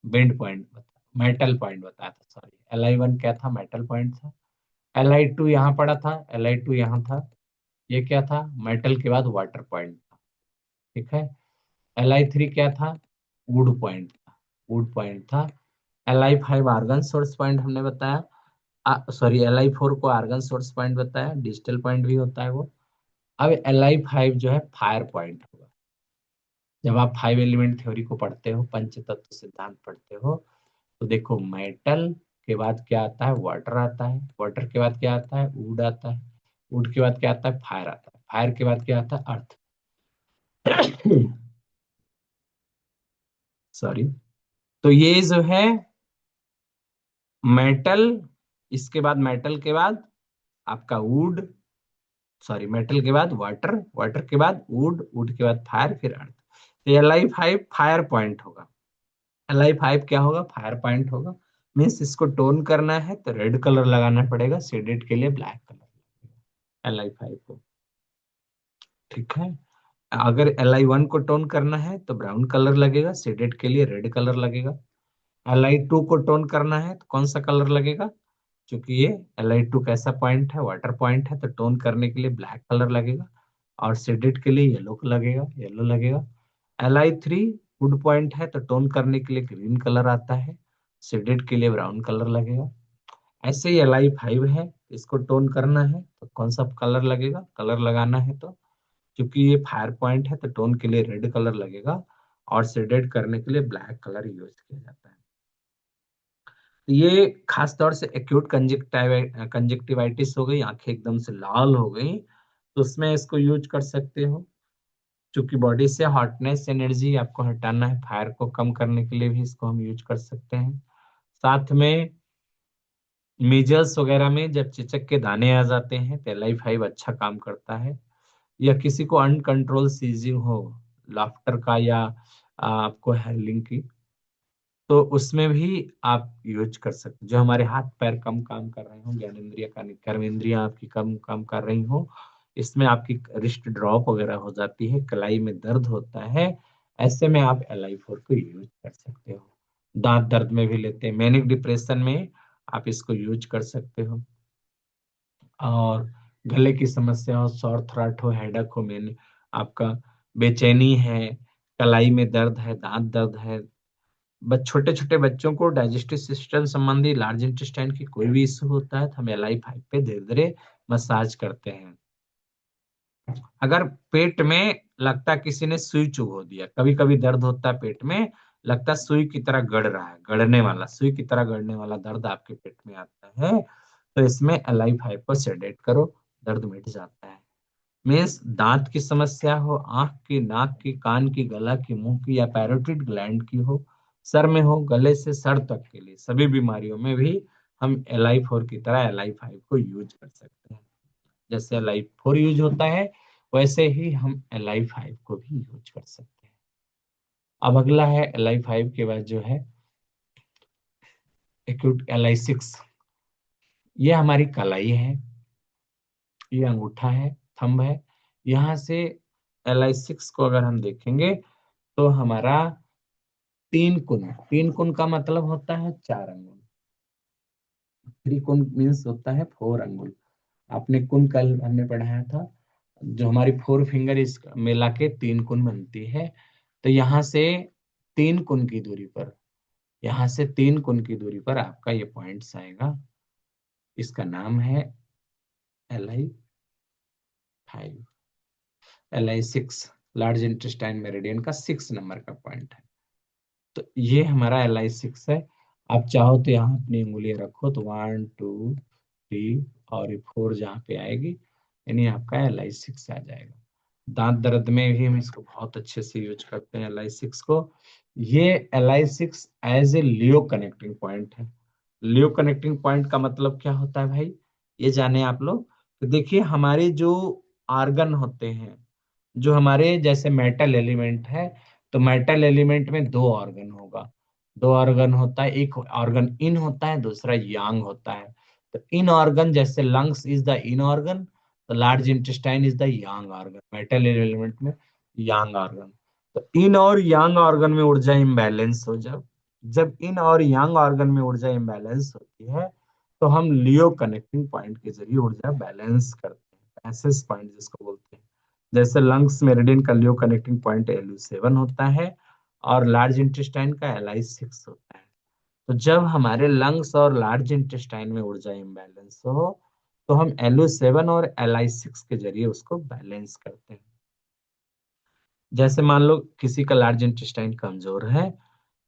बेंड पॉइंट, मेटल पॉइंट बताया था, सॉरी, LI1 क्या था, मेटल पॉइंट था। LI2 यहाँ पड़ा था, LI2 यहाँ था, ये क्या था, मेटल के बाद वाटर पॉइंट था। ठीक है, LI3 क्या था, वुड पॉइंट था, वुड पॉइंट था। LI5 आर्गन सोर्स पॉइंट हमने बताया, सॉरी, LI4 को आर्गन सोर्स पॉइंट बताया, डिजिटल पॉइंट भी होता है वो। अब LI5 जो है फायर पॉइंट होगा। जब आप 5 एलिमेंट थ्योरी को पढ़ते हो, पंच तत्व सिद्धांत पढ़ते हो, तो देखो मेटल के बाद क्या आता है, वाटर आता है, वाटर के बाद क्या आता है, वुड आता है, वुड के बाद क्या आता है, फायर आता है, फायर के बाद क्या आता है, अर्थ। सॉरी, तो ये जो है मेटल, इसके बाद मेटल के बाद आपका वुड, सॉरी, मेटल के बाद वाटर, वाटर के बाद वुड, वुड के बाद फायर, फिर अर्थ। तो LI5 फायर पॉइंट होगा। LI5 क्या होगा, फायर पॉइंट होगा। मीन्स इसको टोन करना है तो रेड कलर लगाना पड़ेगा, शेडेड के लिए ब्लैक कलर, LI5 को। ठीक है, अगर LI1 को टोन करना है तो ब्राउन कलर लगेगा, शेडेड के लिए रेड कलर लगेगा। LI2 को टोन करना है तो कौन सा कलर लगेगा, क्योंकि ये LI2 कैसा पॉइंट है, वाटर पॉइंट है, तो टोन करने के लिए ब्लैक कलर लगेगा, और शेडेड के लिए येलो लगेगा, येलो लगेगा। LI3 वुड पॉइंट है तो टोन करने के लिए ग्रीन कलर आता है, शेडेड के लिए ब्राउन कलर लगेगा। ऐसे ही LI5 है, इसको टोन करना है तो कौन सा कलर लगेगा, कलर लगाना है तो, क्योंकि ये फायर पॉइंट है तो टोन के लिए रेड कलर लगेगा, और शेडेड करने के लिए ब्लैक कलर यूज किया जाता है। तो ये खास तौर से एक्यूट कंजक्टिवाइटिस हो गई, आंखें एकदम से लाल हो गई, तो उसमें इसको यूज कर सकते हो। क्योंकि बॉडी से हॉटनेस एनर्जी आपको हटाना है, फायर को कम करने के लिए भी इसको हम यूज कर सकते हैं। साथ में मीजल्स वगैरह में जब चेचक के दाने आ जाते हैं तो LI5 अच्छा काम करता है। या किसी को अनकंट्रोल सीजिंग हो, लाफ्टर का या आपको हेरलिंग की, तो उसमें भी आप यूज कर सकते, जो हमारे हाथ पैर कम काम कर रहे हो, ज्ञानेंद्रिय का कर्मेंद्रियां आपकी कम काम कर रही हो, इसमें आपकी रिस्ट ड्रॉप वगैरह हो जाती है, कलाई में दर्द होता है, ऐसे में आप LI4 को यूज कर सकते हो। दांत दर्द में भी लेते हैं, मैनिक डिप्रेशन में आप इसको यूज कर सकते हो। और गले की समस्या हो, सॉर थ्रोट हो, हेडक हो, मैंने आपका बेचैनी है, कलाई में दर्द है, दांत दर्द है, बस छोटे छोटे बच्चों को डाइजेस्टिव सिस्टम संबंधी लार्ज इंटेस्टाइन की कोई भी इशू होता है तो हम LI5 पे धीरे धीरे मसाज करते हैं। अगर पेट में लगता है किसी ने सुई चुभो दिया, कभी कभी दर्द होता है पेट में, लगता है सुई की तरह गड़ रहा है, गड़ने वाला, सुई की तरह गड़ने वाला दर्द आपके पेट में आता है, तो इसमें LI5 को सेडेट करो, दर्द मिट जाता है। मीन्स दांत की समस्या हो, आंख की, नाक की, कान की, गला की, मुंह की या पैरोटिड ग्लैंड की हो, सर में हो, गले से सर तक के लिए सभी बीमारियों में भी हम LI4 की तरह LI5 को यूज कर सकते हैं। जैसे LI4 यूज होता है वैसे ही हम LI5 को भी यूज कर सकते हैं। अब अगला है LI5 के बाद जो है एक्यूट LI6। ये हमारी कलाई है, ये अंगूठा है, थंब है, यहाँ से LI6 को अगर हम देखेंगे तो हमारा तीन कुन, तीन कुन का मतलब होता है चार अंगुल, थ्री कुन मीन्स होता है फोर अंगुल। आपने कुन कल हमने पढ़ाया था, जो हमारी फोर फिंगर इस मिला के तीन कुन बनती है। तो यहाँ से तीन कुन की दूरी पर, यहाँ से तीन कुन की दूरी पर आपका ये पॉइंट्स आएगा, इसका नाम है LI5। LI6 large intestine meridian का 6 नंबर का पॉइंट है। तो ये हमारा LI6 है। आप चाहो तो यहाँ अपनी उंगलियां रखो तो 1 2 3, और ये 4 जहाँ पे आएगी, यानी आपका LI6 आ जाएगा। दांत दर्द में भी हम इसको बहुत अच्छे से यूज करते हैं LI6 को। ये LI6 as a luo connecting point है। लियो कनेक्टिंग पॉइंट का मतलब क्या होता है भाई, ये जाने आप लोग। तो देखिए हमारे जो आर्गन होते हैं, जो हमारे जैसे मेटल एलिमेंट है, तो मेटल एलिमेंट में दो ऑर्गन होगा, दो ऑर्गन होता है, एक ऑर्गन इन होता है, दूसरा यांग होता है। तो इन ऑर्गन जैसे lungs is the yin organ, तो large intestine is the yang organ, metal element में यांग ऑर्गन। तो इन और यांग ऑर्गन में ऊर्जा इम्बैलेंस हो, जब जब इन और यांग ऑर्गन में ऊर्जा इम्बैलेंस होती है तो हम लियो कनेक्टिंग पॉइंट के जरिए ऊर्जा बैलेंस करते हैं, पैसेज पॉइंट जिसको बोलते हैं। जैसे लंग्स मेरिडियन का लियो कनेक्टिंग पॉइंट LU7 होता है, और लार्ज इंटेस्टाइन का LI6 होता है। तो जब हमारे लंग्स और लार्ज इंटेस्टाइन में ऊर्जा इम्बैलेंस हो तो हम LU7 और LI6 के जरिए उसको बैलेंस करते हैं। जैसे मान लो किसी का लार्ज इंटेस्टाइन कमजोर है,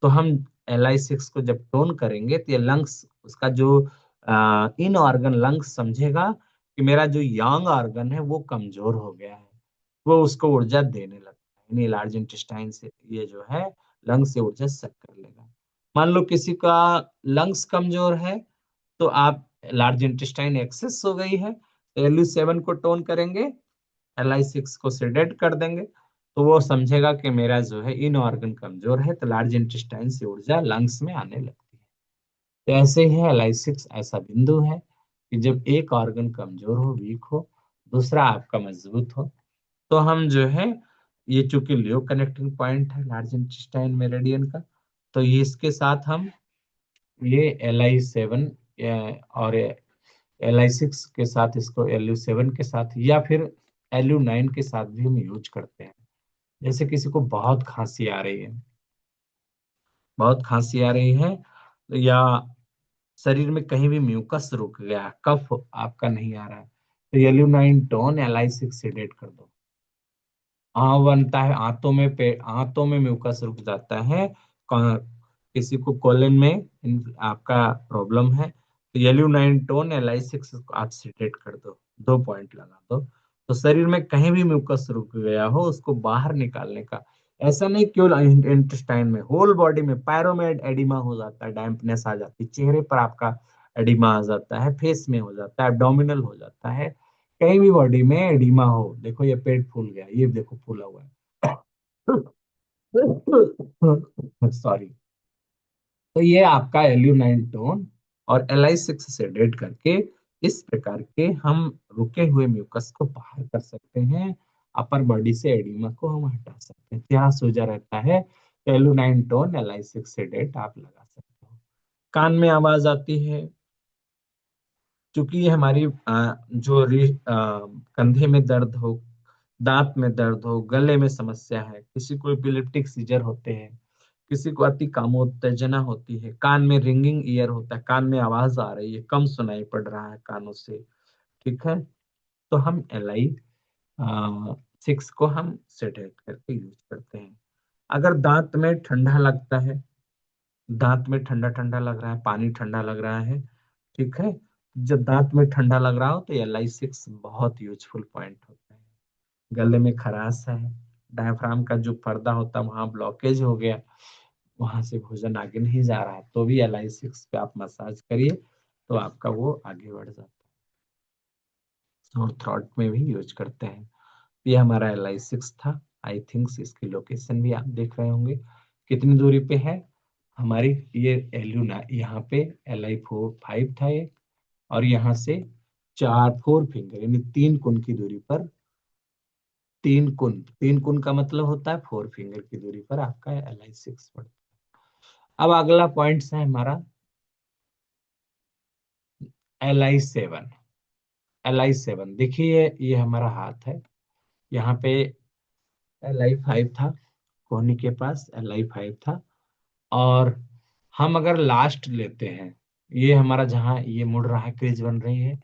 तो हम LI6 को जब टोन करेंगे तो ये लंग्स, उसका जो इन ऑर्गन लंग्स समझेगा कि मेरा जो यांग ऑर्गन है वो कमजोर हो गया है, वो उसको ऊर्जा देने लगता है, यानी लार्ज इंटेस्टाइन से ये जो है लंग्स से ऊर्जा सक कर लेगा। मान लो किसी का लंग्स कमजोर है, तो आप लार्ज इंटेस्टाइन एक्सेस हो गई है, तो LU7 को टोन करेंगे, LI6 को सेडेट कर देंगे, तो वो समझेगा कि मेरा जो है इन ऑर्गन कमजोर है, तो लार्ज इंटेस्टाइन से ऊर्जा लंग्स में आने लगती है। तो ऐसे ही LI6 ऐसा बिंदु है कि जब एक ऑर्गन कमजोर हो, वीक हो, दूसरा आपका मजबूत हो, तो हम जो है, ये चूंकि लियो कनेक्टिंग पॉइंट है लार्ज इंटेस्टाइन मेरिडियन का, तो ये इसके साथ हम ये LI7 और LI6 के साथ, इसको LU7 के साथ या फिर LU9 के साथ भी हम यूज करते हैं। जैसे किसी को बहुत खांसी आ रही है, बहुत खांसी आ रही है, या शरीर में कहीं भी म्यूकस रुक गया, कफ आपका नहीं आ रहा है, तो LU9 टोन LI6 सेडेट कर दो। बनता है आंतों में, आंतों में म्यूकस रुक जाता है, किसी को कोलन में आपका प्रॉब्लम है, तो LU9 टोन LI6 को आप सेडेट कर दो, 2 पॉइंट लगा दो, तो शरीर में कहीं भी म्यूकस रुक गया हो उसको बाहर निकालने का, ऐसा नहीं केवल इंटेस्टाइन में, होल बॉडी में, पैरों में एडिमा हो जाता है, डैम्पनेस आ जाती है, चेहरे पर आपका एडिमा आ जाता है, फेस में हो जाता है, एब्डोमिनल हो जाता है, कहीं भी बॉडी में एडिमा हो, देखो ये पेट फूल गया, ये देखो फूला हुआ है सॉरी। तो ये आपका एल्यूनाइन और LI6 से डेट करके इस प्रकार के हम रुके हुए म्यूकस को बाहर कर सकते हैं, अपर बॉडी से एडिमा को हम हटा सकते हैं। क्या सोजा रहता है, एल्यूनाइन LI6 से डेट आप लगा सकते हो। कान में आवाज आती है, क्योंकि ये हमारी कंधे में दर्द हो, दांत में दर्द हो, गले में समस्या है, किसी को एपिलेप्टिक सीजर होते हैं, किसी को अति कामोत्तेजना होती है, कान में रिंगिंग ईयर होता है, कान में आवाज आ रही है, कम सुनाई पड़ रहा है कानों से, ठीक है, तो हम LI6 को हम सेडेट करके यूज करते हैं। अगर दांत में ठंडा लगता है, दांत में ठंडा ठंडा लग रहा है, पानी ठंडा लग रहा है, ठीक है, जब दांत में ठंडा लग रहा हो तो LI6 बहुत यूजफुल पॉइंट होता है। गले में खराश है, डायफ्राम का जो पर्दा होता है वहां ब्लॉकेज हो गया, वहां से भोजन आगे नहीं जा रहा है, तो भी LI6 पे आप मसाज करिए तो आपका वो आगे बढ़ जाता है। और थ्रॉट में भी यूज करते हैं। ये हमारा LI6 था। आई थिंक इसकी लोकेशन भी आप देख रहे होंगे कितनी दूरी पे है हमारी। ये एल्यूना यहाँ पे LI5 था ये, और यहाँ से 4 4 फिंगर यानी 3 कुन की दूरी पर, 3 कुन, 3 कुन का मतलब होता है 4 फिंगर की दूरी पर आपका LI6 पड़ता है। अब अगला पॉइंट है हमारा LI7। LI7 देखिए, ये हमारा हाथ है, यहाँ पे LI5 था, कोहनी के पास LI5 था, और हम अगर लास्ट लेते हैं, ये हमारा जहाँ ये मुड़ रहा है, क्रीज बन रही है,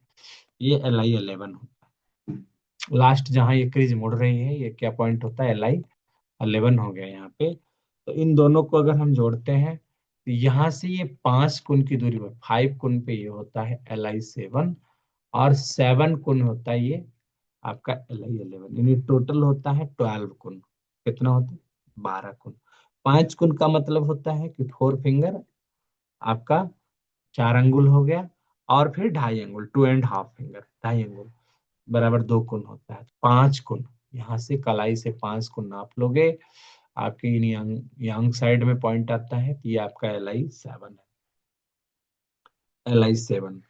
ये LI11 होता है। लास्ट जहाँ ये क्रीज मुड़ रही है ये क्या पॉइंट होता है, LI11 हो गया यहाँ पे। तो इन दोनों को अगर हम जोड़ते हैं तो यहाँ से ये 5 कुन की दूरी पर, 5 कुन पे ये होता है LI7, और 7 कुन होता है ये आपका LI11, यानी टोटल होता है 12 कुन। कितना होता है, 12 कुन। 5 कुन का मतलब होता है कि 4 फिंगर आपका 4 अंगुल हो गया, और फिर 2.5 अंगुल, 2.5 फिंगर, 2.5 अंगुल बराबर 2 कुन होता है। 5 कुन, यहाँ से कलाई से 5 कुन नाप लोगे, आपके इन यंग यंग साइड में पॉइंट आता है, तो ये आपका LI7 है। LI7,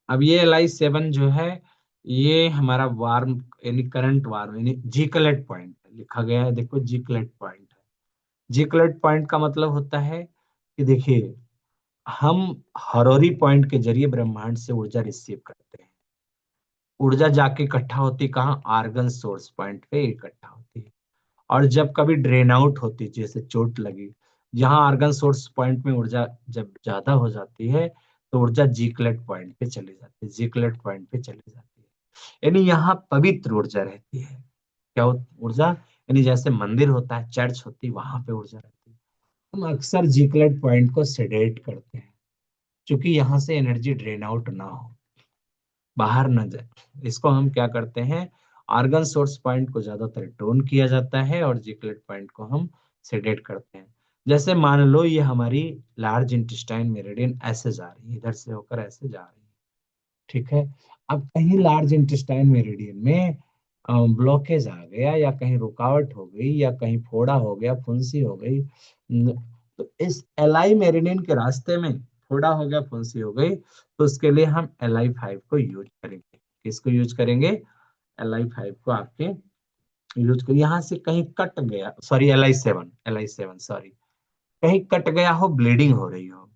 अब ये LI7 जो है, ये हमारा वार्म यानी करंट वार्म यानी जीकलेट पॉइंट लिखा गया है, देखो जीकलेट पॉइंट है। जीकलेट पॉइंट का मतलब होता है कि देखिए, हम हरोरी पॉइंट के जरिए ब्रह्मांड से ऊर्जा रिसीव करते हैं। ऊर्जा जाके इकट्ठा होती कहाँ, आर्गन सोर्स पॉइंट पे इकट्ठा होती है। और जब कभी ड्रेन आउट होती है, जैसे चोट लगी, जहां आर्गन सोर्स पॉइंट में ऊर्जा जब ज्यादा हो जाती है तो ऊर्जा जीकलेट पॉइंट पे चली जाती है, जीकलेट पॉइंट पे चली जाती है, यानी यहाँ पवित्र ऊर्जा रहती है। क्या ऊर्जा, यानी जैसे मंदिर होता है, चर्च होती है, वहां पे ऊर्जा रहती है। हम अक्सर जीकलेट पॉइंट को सेडेट करते हैं, क्योंकि यहाँ से एनर्जी ड्रेन आउट ना हो, बाहर ना जाए। इसको हम क्या करते हैं, आर्गन सोर्स पॉइंट को ज्यादातर टोन किया जाता है और जिकलेट पॉइंट को हम सेडेट करते हैं। जैसे मान लो ये हमारी लार्ज इंटेस्टाइन मेरिडियन ऐसे जा रही है, इधर से होकर ऐसे जा रही है, ठीक है। अब कहीं लार्ज इंटेस्टाइन मेरिडियन में ब्लॉकेज आ गया, या कहीं रुकावट हो गई, या कहीं फोड़ा हो गया, फुंसी हो गई, तो इस LI मेरिडियन के रास्ते में फोड़ा हो गया, फुंसी हो गई, तो उसके लिए हम LI5 को यूज करेंगे। किसको यूज करेंगे, LI5 को आपके यूज कर, यहाँ से कहीं कट गया, सॉरी LI7 सॉरी, कहीं कट गया हो, ब्लीडिंग हो रही हो,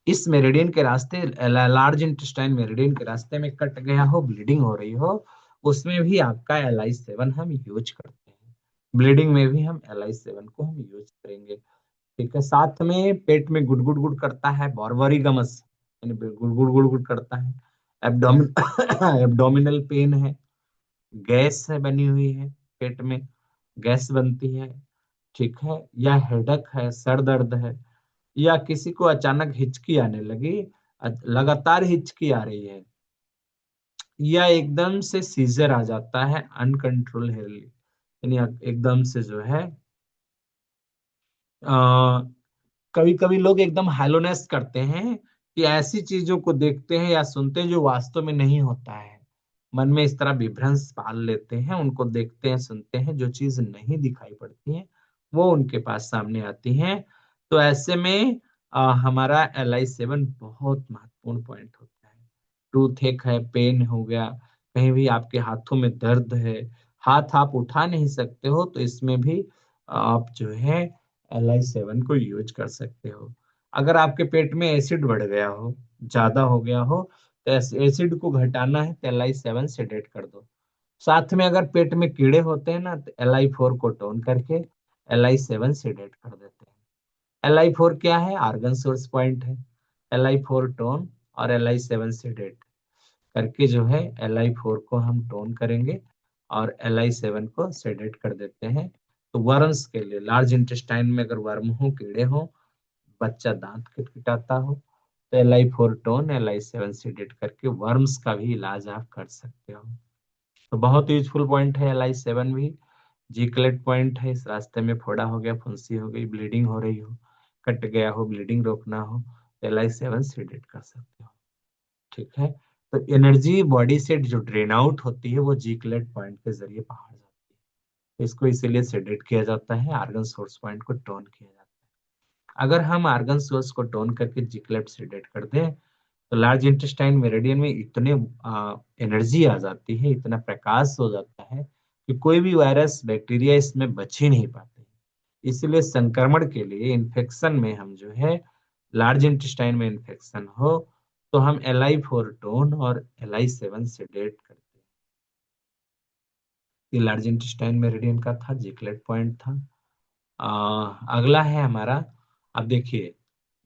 इस मेरिडियन के रास्ते, लार्ज इंटेस्टाइन मेरिडियन के रास्ते में कट गया हो, ब्लीडिंग हो रही हो, उसमें भी आपका LI7 हम यूज करते हैं। ब्लीडिंग में भी हम LI7 को हम यूज करेंगे, ठीक है। साथ में पेट में गुड़ गुड़ गुड़ करता है, बॉरबरीगमस यानी गुड़ गुड़ गुड़ गुड़ करता है, एब्डोमिन एब्डोमिनल पेन है, गैस है बनी हुई है, पेट में गैस बनती है, ठीक है, या हेडक है, सर दर्द है, या किसी को अचानक हिचकी आने लगी, लगातार हिचकी आ रही है, या एकदम से सीजर आ जाता है अनकंट्रोल हेयरली, यानी एकदम से जो है कभी कभी लोग एकदम हेलोनेस करते हैं कि ऐसी चीजों को देखते हैं या सुनते हैं जो वास्तव में नहीं होता है। मन में इस तरह विभ्रंश पाल लेते हैं, उनको देखते हैं सुनते हैं, जो चीज नहीं दिखाई पड़ती है वो उनके पास सामने आती हैं। तो ऐसे में हमारा LI7 बहुत महत्वपूर्ण पॉइंट होता है। टूथ एक है, पेन हो गया, कहीं भी आपके हाथों में दर्द है, हाथ आप उठा नहीं सकते हो, तो इसमें भी आप जो है LI7 को यूज कर सकते हो। अगर आपके पेट में एसिड बढ़ गया हो, ज्यादा हो गया हो, तो एसिड को घटाना है तो LI7 सेडेट कर दो। साथ में अगर पेट में कीड़े होते हैं ना, तो LI4 को टोन करके LI7 सेडेट कर देते हैं। LI4 क्या है? आर्गन सोर्स पॉइंट है। LI4 टोन और LI7 सेडेट करके जो है LI4 को हम टोन करेंगे और LI7 को सेडेट कर देते हैं। तो वर्म्स के लिए लार्ज इंटेस्टाइन में अगर वर्म हो, कीड़े हो, बच्चा दांत खटखटाता हो, तो LI4 टोन LI7 सेडेट करके वर्म्स का भी इलाज आप कर सकते हो। तो बहुत यूजफुल पॉइंट है LI7 भी। जीक्लेट पॉइंट है, इस रास्ते में फोड़ा हो गया, फुंसी हो गई, ब्लीडिंग हो रही हो, कट गया हो, ब्लीडिंग रोकना हो, तो LI7 सेडेट कर सकते हो। ठीक है। तो एनर्जी बॉडी से जो ड्रेन आउट होती है वो जीक्लेट पॉइंट के जरिए बाहर जाती है। इसको इसीलिए सेडेट किया जाता है, आर्गन सोर्स पॉइंट को टोन किया जाता है। अगर हम आर्गन सोर्स को टोन करके जीक्लेट सेडेट कर दें, तो लार्ज इंटेस्टाइन मेरिडियन में इतने एनर्जी आ जाती है, इतना प्रकाश हो जाता है कि कोई भी वायरस बैक्टीरिया इसमें बच ही नहीं पाते। इसलिए संक्रमण के लिए, इन्फेक्शन में हम जो है, लार्ज इंटेस्टाइन में इन्फेक्शन हो तो हम LI4 टोन और LI7 सेडेट करते हैं। ये लार्ज इंटेस्टाइन मेरिडियन का था, जिकलेट पॉइंट था। अगला है हमारा, अब देखिए,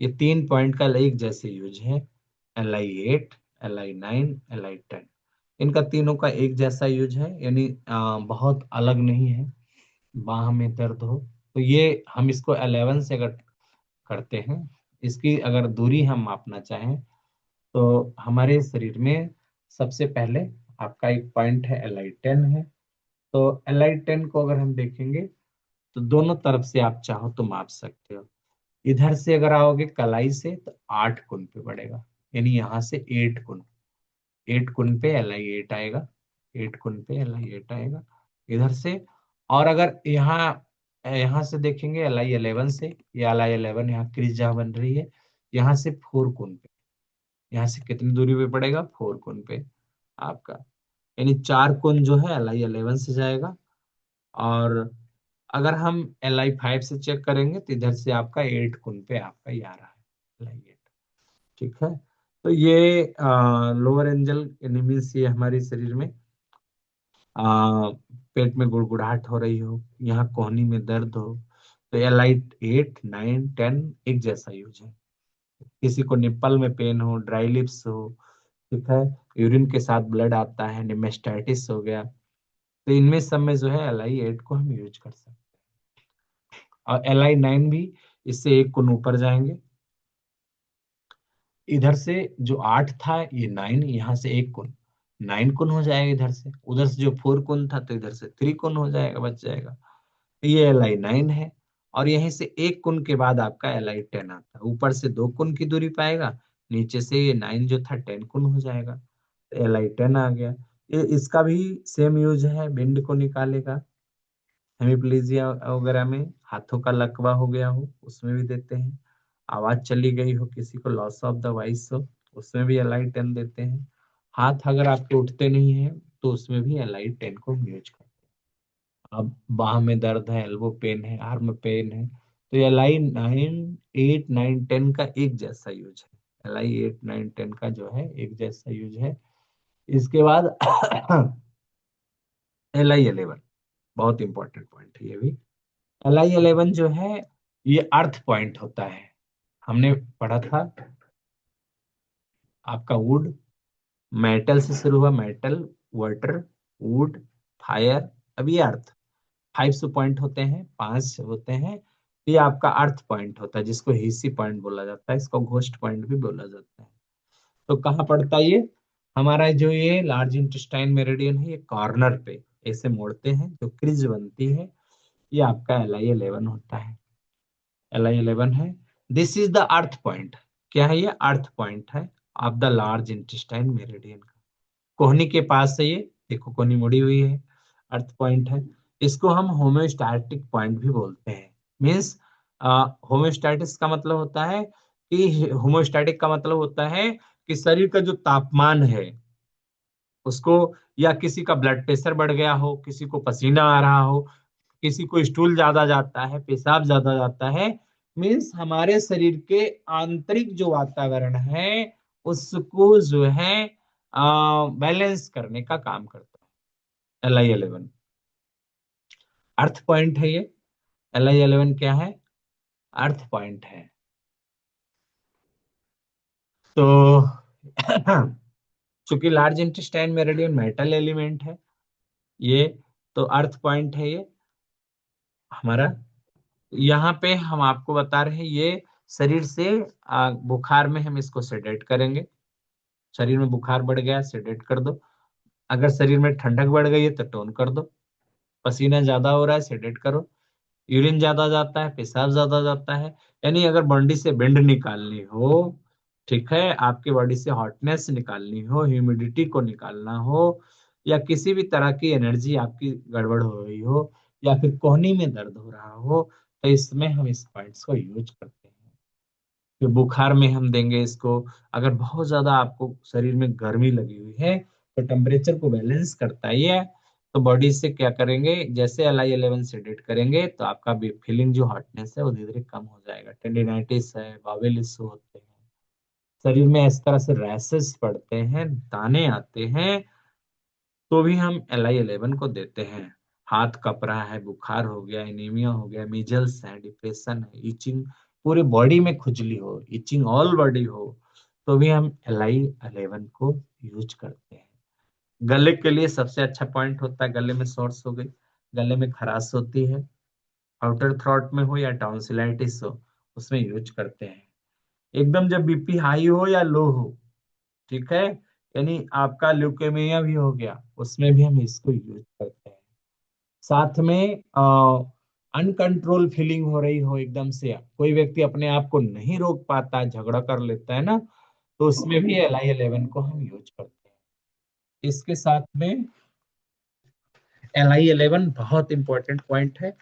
ये 3 पॉइंट का एक जैसे यूज है। LI8, LI9, LI10, इनका तीनों का एक जैसा यूज है, यानी बहुत अलग नहीं है। बाह में दर्द हो तो ये हम इसको 11 से अगर करते हैं, इसकी अगर दूरी हम मापना चाहें, तो हमारे शरीर में सबसे पहले आपका एक पॉइंट है LI10 है। तो LI10 को अगर हम देखेंगे तो दोनों तरफ से आप चाहो तो माप सकते हो। इधर से अगर आओगे कलाई से तो 8 गुण पे बढ़ेगा, यानी यहाँ से 8 गुण, 8 गुण पे LI8 आएगा, 8 गुण पे LI8 आएगा इधर से। और अगर यहाँ यहाँ से देखेंगे LI11 से, ये LI11 यहाँ क्रीज जहाँ बन रही है, यहाँ से 4 गुण पे, यहाँ से कितनी दूरी पे पड़ेगा? 4 गुण पे आपका, यानी 4 गुण जो है LI11 से जाएगा। और अगर हम LI5 से चेक करेंगे तो इधर से आपका 8 गुण पे आपका ये आ रहा है, LI8। ठीक है। तो ये लोअर एंजल मीन्स ये हमारे शरीर में पेट में गुड़गुड़ाहट हो रही हो, यहाँ कोहनी में दर्द हो, तो LI8, 9, 10 एक जैसा यूज है। किसी को निप्पल में पेन हो, ड्राई लिप्स हो, ठीक है, यूरिन के साथ ब्लड आता है, निमेस्टाइटिस हो गया, तो इनमें सब में जो है LI8 को हम यूज कर सकते हैं। और LI9 भी, इससे 1 गुण ऊपर जाएंगे, इधर से जो 8 था ये 9, यहाँ से 1 गुण, 9 गुण हो जाएगा इधर से, उधर से जो 4 गुण था तो इधर से 3 गुण हो जाएगा, बच जाएगा। तो ये LI9 है। और यहीं से 1 गुण के बाद आपका LI10 आता है, ऊपर से 2 गुण की दूरी पाएगा, नीचे से ये 9 जो था 10 गुण हो जाएगा, तो LI10 आ गया। ये इसका भी सेम यूज है, बिंड को निकालेगा, हेमिप्लीजिया वगैरह में, हाथों का लकवा हो गया हो उसमें भी देते हैं, आवाज चली गई हो, किसी को लॉस ऑफ द वॉइस हो, उसमें भी LI10 देते हैं। हाथ अगर आपके उठते नहीं है तो उसमें भी LI10 को यूज करते हैं। अब बाह में दर्द है, एल्बो पेन है, आर्म पेन है, तो LI9, 8, 9, 10 का एक जैसा यूज है। LI8, 9, 10 का जो है एक जैसा यूज है। इसके बाद LI11, बहुत इंपॉर्टेंट पॉइंट है ये भी। LI11 जो है ये अर्थ पॉइंट होता है, हमने पढ़ा था आपका वुड, मेटल से शुरू हुआ, मेटल, वाटर, वुड, फायर, अब ये अर्थ, 5 पॉइंट होते हैं, 5 होते हैं। ये आपका अर्थ पॉइंट होता है, जिसको हिसी पॉइंट बोला जाता है, इसको घोस्ट पॉइंट भी बोला जाता है। तो कहाँ पड़ता है ये? हमारा जो ये लार्ज इंटेस्टाइन मेरिडियन है, ये कॉर्नर पे ऐसे मोड़ते हैं, जो क्रिज बनती है, ये आपका LI11 होता है। LI11 है। This is the earth point. क्या है ये? अर्थ पॉइंट है of the large intestine meridian का। कोहनी के पास से ये, देखो कोहनी मुड़ी हुई है, अर्थ पॉइंट है। इसको हम होम्योस्टैटिक पॉइंट भी बोलते हैं। मीन्स होम्योस्टैटिक्स का मतलब होता है कि, होम्योस्टैटिक का मतलब होता है कि शरीर का जो तापमान है उसको, या किसी का ब्लड प्रेशर बढ़ गया हो, किसी को पसीना आ रहा हो, किसी को स्टूल ज्यादा जाता है, पेशाब ज्यादा जाता है, मीन्स हमारे शरीर के आंतरिक जो वातावरण है उसको जो है बैलेंस करने का काम करता है LI11। अर्थ पॉइंट है ये। LI11 क्या है? अर्थ पॉइंट है। तो चूंकि large intestine meridian metal element है ये, तो अर्थ पॉइंट है ये हमारा। यहाँ पे हम आपको बता रहे हैं, ये शरीर से बुखार में हम इसको सेडेट करेंगे। शरीर में बुखार बढ़ गया, सेडेट कर दो। अगर शरीर में ठंडक बढ़ गई है तो टोन कर दो। पसीना ज्यादा हो रहा है, सेडेट करो। यूरिन ज्यादा जाता है, पेशाब ज्यादा जाता है, यानी अगर बॉडी से विंड निकालनी हो, ठीक है, आपके बॉडी से हॉटनेस निकालनी हो, ह्यूमिडिटी को निकालना हो, या किसी भी तरह की एनर्जी आपकी गड़बड़ हो रही हो, या फिर कोहनी में दर्द हो रहा हो, तो इसमें हम इस पॉइंट्स को यूज करते हैं। कि बुखार में हम देंगे इसको। अगर बहुत ज्यादा आपको शरीर में गर्मी लगी हुई है, तो टेम्परेचर को बैलेंस करता ही है, तो बॉडी से क्या करेंगे, जैसे LI11 सेडेट करेंगे तो आपका भी फीलिंग जो हॉटनेस है वो धीरे धीरे कम हो जाएगा। टेंडिनाइटिस है, बावेल इश्यू होते हैं, शरीर में इस तरह से रैसेस पड़ते हैं, दाने आते हैं, तो भी हम LI11 को देते हैं। हाथ कप रहा है, बुखार हो गया, एनीमिया हो गया, मीजल्स है, डिप्रेशन है, इचिंग, पूरी बॉडी में खुजली हो, इचिंग ऑल बॉडी हो, तो भी हम LI11 को यूज करते हैं। गले के लिए सबसे अच्छा पॉइंट होता है, गले में सोर्स हो गई, गले में खराश होती है, आउटर थ्रोट में हो या टॉन्सिलाइटिस हो, उसमें यूज करते हैं। एकदम जब BP हाई हो या लो हो, ठीक है, यानी आपका ल्यूकेमिया भी हो गया, उसमें भी हम इसको यूज करते हैं। साथ में अनकंट्रोल फीलिंग हो रही हो एकदम से, कोई व्यक्ति अपने आप को नहीं रोक पाता, झगड़ा कर लेता है ना, तो उसमें भी LI11 को हम यूज करते हैं। इसके साथ में LI11 बहुत इंपॉर्टेंट पॉइंट है।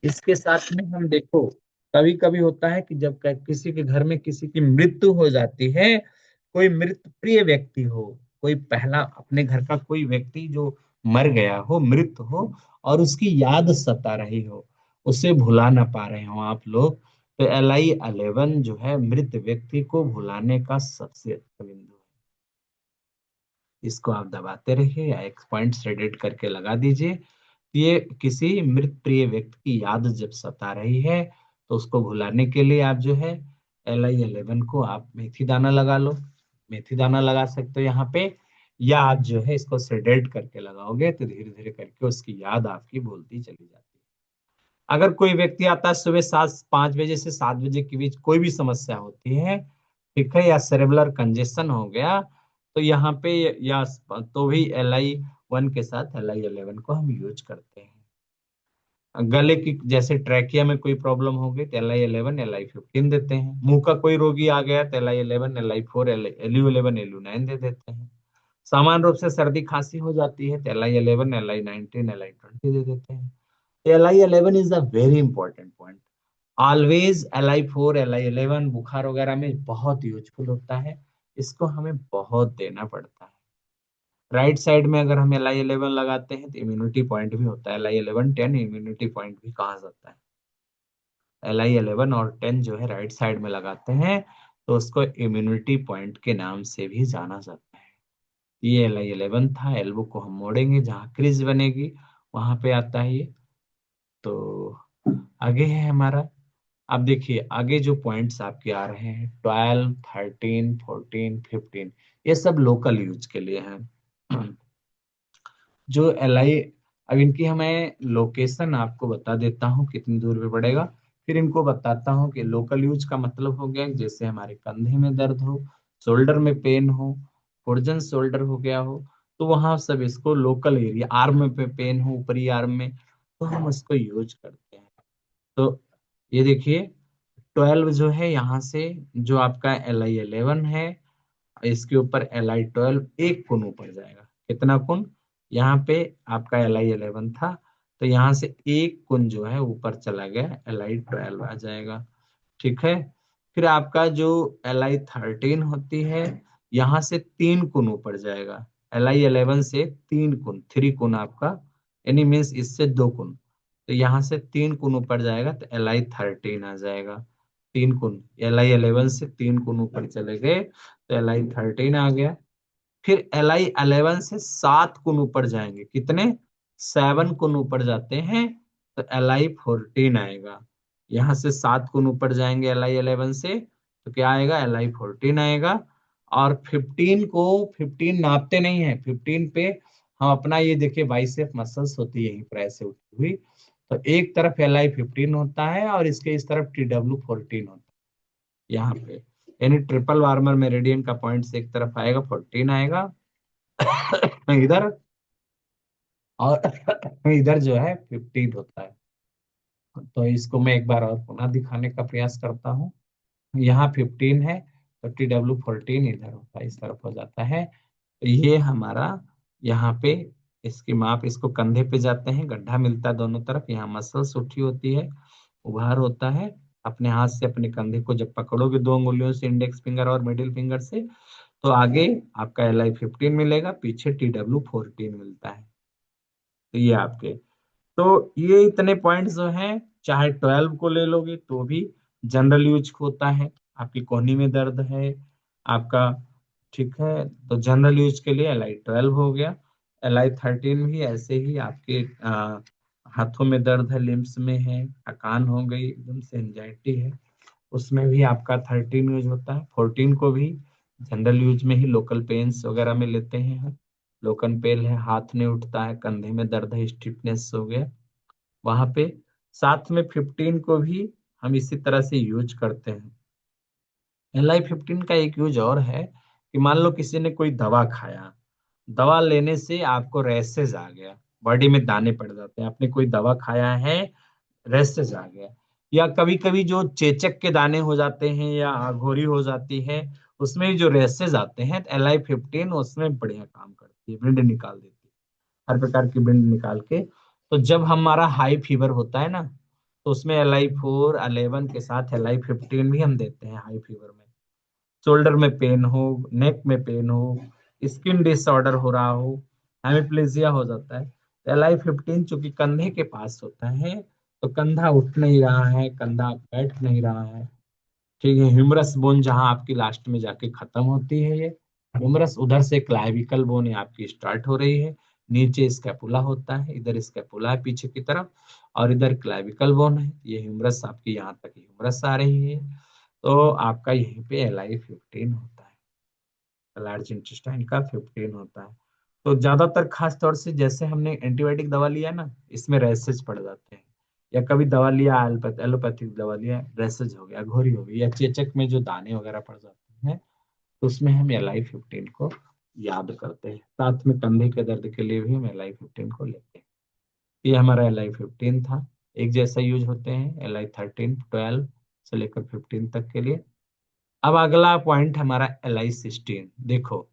इसके साथ में हम देखो, कभी कभी होता है कि जब किसी के घर में किसी की मृत्यु हो जाती है, कोई मृत प्रिय व्यक्ति हो, कोई पहला अपने घर का कोई व्यक्ति जो मर गया हो, मृत हो, और उसकी याद सता रही हो, उसे भुला ना पा रहे हो आप लोग, तो LI11 जो है मृत व्यक्ति को भुलाने का सबसे अच्छा बिंदु है। इसको आप दबाते रहिए या एक पॉइंट सेलेक्ट करके लगा दीजिए। ये किसी मृत प्रिय व्यक्ति की याद जब सता रही है, तो उसको भुलाने के लिए आप जो है LI11 को आप मेथी दाना लगा लो। मेथी दाना लगा सकते हो यहाँ पे, या आप जो है इसको सेडेट करके लगाओगे तो धीरे धीरे करके उसकी याद आपकी भूलती चली जाती है। अगर कोई व्यक्ति आता है सुबह 5 बजे से 7 बजे के बीच, कोई भी समस्या होती है, ठीक है, या सेरेब्रल कंजेशन हो गया, तो यहाँ पे या तो भी LI1 के साथ LI11 को हम यूज करते हैं। गले की जैसे ट्रैकिया में कोई प्रॉब्लम हो गई तो LI11 LI15 देते हैं। मुंह का कोई रोगी आ गया तो LI11 LI4 LU11 LU9 दे देते हैं। सामान्य रूप से सर्दी खांसी हो जाती है तो LI11 LI19 LI20 दे देते हैं। LI11 is a very important point. Always LI4 LI11 बुखार वगैरह में बहुत यूजफुल होता है, इसको हमें बहुत देना पड़ता है। राइट साइड में अगर हम LI11 लगाते हैं तो इम्यूनिटी पॉइंट भी होता है, LI11 10 इम्यूनिटी पॉइंट भी कहा जाता है। LI11 और 10 जो है राइट साइड में लगाते हैं, तो उसको इम्यूनिटी पॉइंट के नाम से भी जाना जाता है। ये LI11 था। एल्बो को हम मोड़ेंगे, जहाँ क्रीज बनेगी वहां पे आता है ये। तो आगे है हमारा, अब देखिए आगे जो पॉइंट्स आपके आ रहे हैं 12 13 14 15, ये सब लोकल यूज के लिए हैं। जो LI, अब इनकी हमें लोकेशन आपको बता देता हूँ कितनी दूर पे पड़ेगा, फिर इनको बताता हूँ कि लोकल यूज का मतलब हो गया जैसे हमारे कंधे में दर्द हो, शोल्डर में पेन हो, फोर्जन शोल्डर हो गया हो, तो वहां सब इसको लोकल एरिया, आर्म पे पेन हो ऊपरी आर्म में, तो हम उसको यूज करते हैं। तो ये देखिए 12 जो है यहाँ से, जो आपका LI11 है, इसके ऊपर LI12 एक कुन ऊपर जाएगा। कितना कुन? यहाँ पे आपका LI11 था, तो यहाँ से एक कुन जो है ऊपर चला गया, LI12 आ जाएगा। ठीक है। फिर आपका जो LI13 होती है, यहाँ से 3 कुन ऊपर जाएगा। LI11 से 3 कुन, 3 कुन आपका, यानी मीन्स इससे 2 कुन, तो यहाँ से 3 कुन ऊपर जाएगा तो LI13 आ जाएगा। 3 कुन, LI11 से 3 कुन ऊपर चले गए तो LI13 आ गया। फिर LI11 से 7 कुन ऊपर जाएंगे, कितने? 7 कुन ऊपर जाते हैं तो LI14 आएगा। यहाँ से 7 कुन ऊपर जाएंगे LI11 से, तो क्या आएगा? LI14 आएगा। और 15 को, 15 नापते नहीं है, 15 पे हम अपना ये देखिए बाइसेप मसल्स होती है यहीं पर ऐसे उठी हुई, तो एक तरफ LI15 होता है और इसके इस तरफ TW14 होता है यहाँ पे, यानी ट्रिपल वार्मर मेरिडियन का पॉइंट एक तरफ आएगा, 14 आएगा इधर, और इधर जो है 15 होता है। तो इसको मैं एक बार और पुनः दिखाने का प्रयास करता हूँ। यहाँ 15 है, तो TW14 इधर होता है, इस तरफ हो जाता है। तो ये हमारा यहाँ पे, इसकी माप, इसको कंधे पे जाते हैं, गड्ढा मिलता है दोनों तरफ, यहाँ मसल्स उठी होती है, उभार होता है। अपने हाथ से अपने कंधे को जब पकड़ोगे 2 उंगलियों से, इंडेक्स फिंगर और मिडिल फिंगर से, तो आगे आपका LI15 मिलेगा, पीछे TW14 मिलता है। तो ये आपके, तो ये इतने पॉइंट्स जो हैं, चाहे 12 को ले लोगे तो भी जनरल यूज होता है। आपकी कोहनी में दर्द है आपका, ठीक है, तो जनरल यूज के लिए LI12 हो गया। LI13 भी ऐसे ही आपके हाथों में दर्द है, लिम्स में है, थकान हो गई, एकदम से एंजाइटी है, उसमें भी आपका 13 यूज होता है। 14 को भी जनरल यूज में ही लोकल पेन्स वगैरह में लेते हैं हम। लोकल पेन है, हाथ नहीं उठता है, कंधे में दर्द है, स्टिफनेस हो गया वहां पे। साथ में 15 को भी हम इसी तरह से यूज करते हैं। LI15 का एक यूज और है कि मान लो किसी ने कोई दवा खाया, दवा लेने से आपको रैसेज आ गया, बॉडी में दाने पड़ जाते हैं, आपने कोई दवा खाया है, रैसेज आ गया, या कभी कभी जो चेचक के दाने हो जाते हैं या आघोरी हो जाती है, उसमें जो रैसेज आते हैं, तो LI15 उसमें बढ़िया काम करती है, ब्लड निकाल देती है, हर प्रकार की ब्लड निकाल के। तो जब हमारा हाई फीवर होता है ना, तो उसमें LI4 11 के साथ LI15 भी हम देते हैं हाई फीवर में। शोल्डर में पेन हो, नेक में पेन हो, स्किन डिसऑर्डर हो रहा हो, हेमिप्लेजिया हो जाता है, तो LI15 चूंकि कंधे के पास होता है, तो कंधा उठ नहीं रहा है, कंधा बैठ नहीं रहा है, ठीक है, ह्यूमरस बोन जहां आपकी लास्ट में जाके खत्म होती है, ये ह्यूमरस उधर से क्लाविकल बोन आपकी स्टार्ट हो रही है, नीचे स्कैपुला होता है, इधर स्कैपुला है पीछे की तरफ, और इधर क्लाविकल बोन है, ये ह्यूमरस आपकी यहाँ तक ह्यूमरस आ रही है, तो आपका यहीं पे LI15 होता है, लार्ज इंटेस्टाइन का 15 होता है। तो ज्यादातर खास तौर से जैसे हमने एंटीबायोटिक दवा लिया ना, इसमें रैसेज पड़ जाते हैं, या कभी दवा लिया एलोपैथिक दवा लिया, रैसेज हो गया, घोरी हो गई, या चेचक में जो दाने वगैरह पड़ जाते हैं, तो उसमें हम LI15 को याद करते हैं। साथ में कंधे के दर्द के लिए भी हम LI15 को लेते हैं। ये हमारा LI15 था। एक जैसा यूज होते हैं LI13, 12 से लेकर 15 तक के लिए। अब अगला पॉइंट हमारा LI16। देखो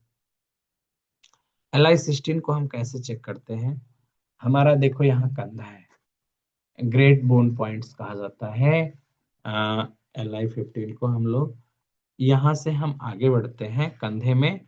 LI16 को हम कैसे चेक करते हैं? हमारा देखो यहाँ कंधा है, ग्रेट बोन पॉइंट्स कहा जाता है LI15 को। हम लोग यहाँ से हम आगे बढ़ते हैं कंधे में,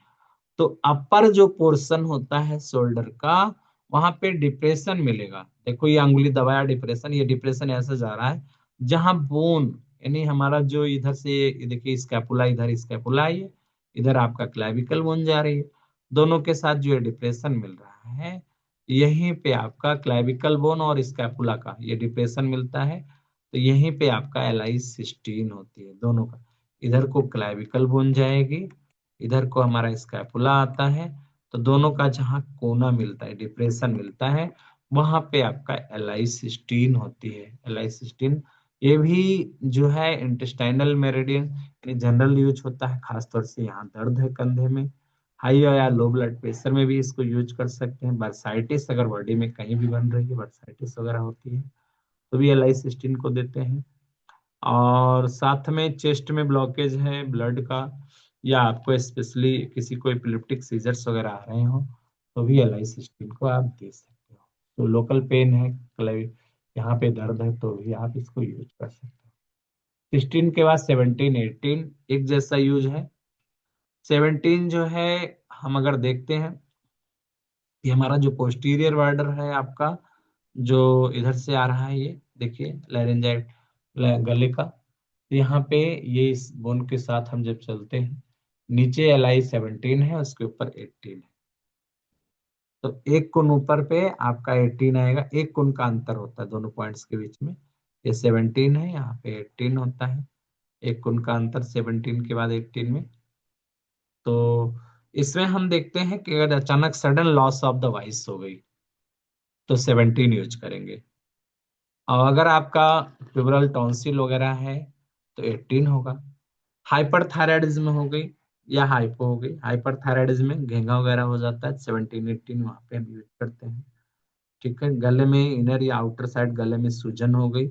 तो अपर जो पोर्शन होता है शोल्डर का, वहां पे डिप्रेशन मिलेगा। देखो ये अंगुली दबाया, डिप्रेशन, ये डिप्रेशन ऐसे जा रहा है जहां बोन, यानी हमारा जो इधर से, ये देखिए स्कैपुला, इधर स्कैपुला है, ये इधर आपका क्लैविकल बोन जा रही है, दोनों के साथ जो ये डिप्रेशन मिल रहा है, यहीं पे आपका क्लैविकल बोन और स्कैपुला का ये डिप्रेशन मिलता है, तो यहीं पे आपका LI16 होती है दोनों का। इधर को क्लैविकल बोन जाएगी, इधर को हमारा स्कैपुला आता है, तो दोनों का जहाँ कोना मिलता है, डिप्रेशन मिलता है, वहां पे आपका LI16 होती है। LI16 ये भी जो है इंटेस्टाइनल मेरिडियन, जनरल यूज होता है, खासतौर से यहाँ दर्द है कंधे में, हाई या लो ब्लड प्रेशर में भी इसको यूज कर सकते हैं। बर्साइटिस अगर बॉडी में कहीं भी बन रही है, बर्साइटिस वगैरह होती है, तो भी एल आई सिस्टीन को देते हैं। और साथ में चेस्ट में ब्लॉकेज है ब्लड का, या आपको स्पेशली किसी को एपिलेप्टिक सीजर्स वगैरह आ रहे हो, तो भी एल आई सिस्टीन को आप दे सकते हो। तो लोकल पेन है, यहाँ पे दर्द है, तो भी आप इसको यूज कर सकते हो। 16 के बाद 17 18 एक जैसा यूज है। 17 जो है, हम अगर देखते हैं, ये हमारा जो पोस्टीरियर बॉर्डर है आपका, जो इधर से आ रहा है, ये देखिए लैरेंजाइट, गले का, तो यहाँ पे ये इस बोन के साथ हम जब चलते हैं, नीचे एल आई 17 है, उसके ऊपर 18 है। तो एक कुन ऊपर पे आपका 18 आएगा, एक कुन का अंतर होता है दोनों पॉइंट्स के बीच में। ये 17 है, यहाँ पे 18 होता है, एक कुन का अंतर 17 के बाद 18 में। तो इसमें हम देखते हैं कि अगर अचानक sudden loss of the voice हो गई, तो 17 यूज करेंगे। और अगर आपका ट्यूबरल टॉन्सिल वगैरह है, तो 18 होगा। हाइपरथायराइडिज्म हो गई या हाइपो हो गई, हाइपरथायराइडिज्म में घेंगा वगैरह हो जाता है, 17 18 वहां पे हम यूज करते हैं। ठीक है, गले में इनर या आउटर साइड गले में सूजन हो गई,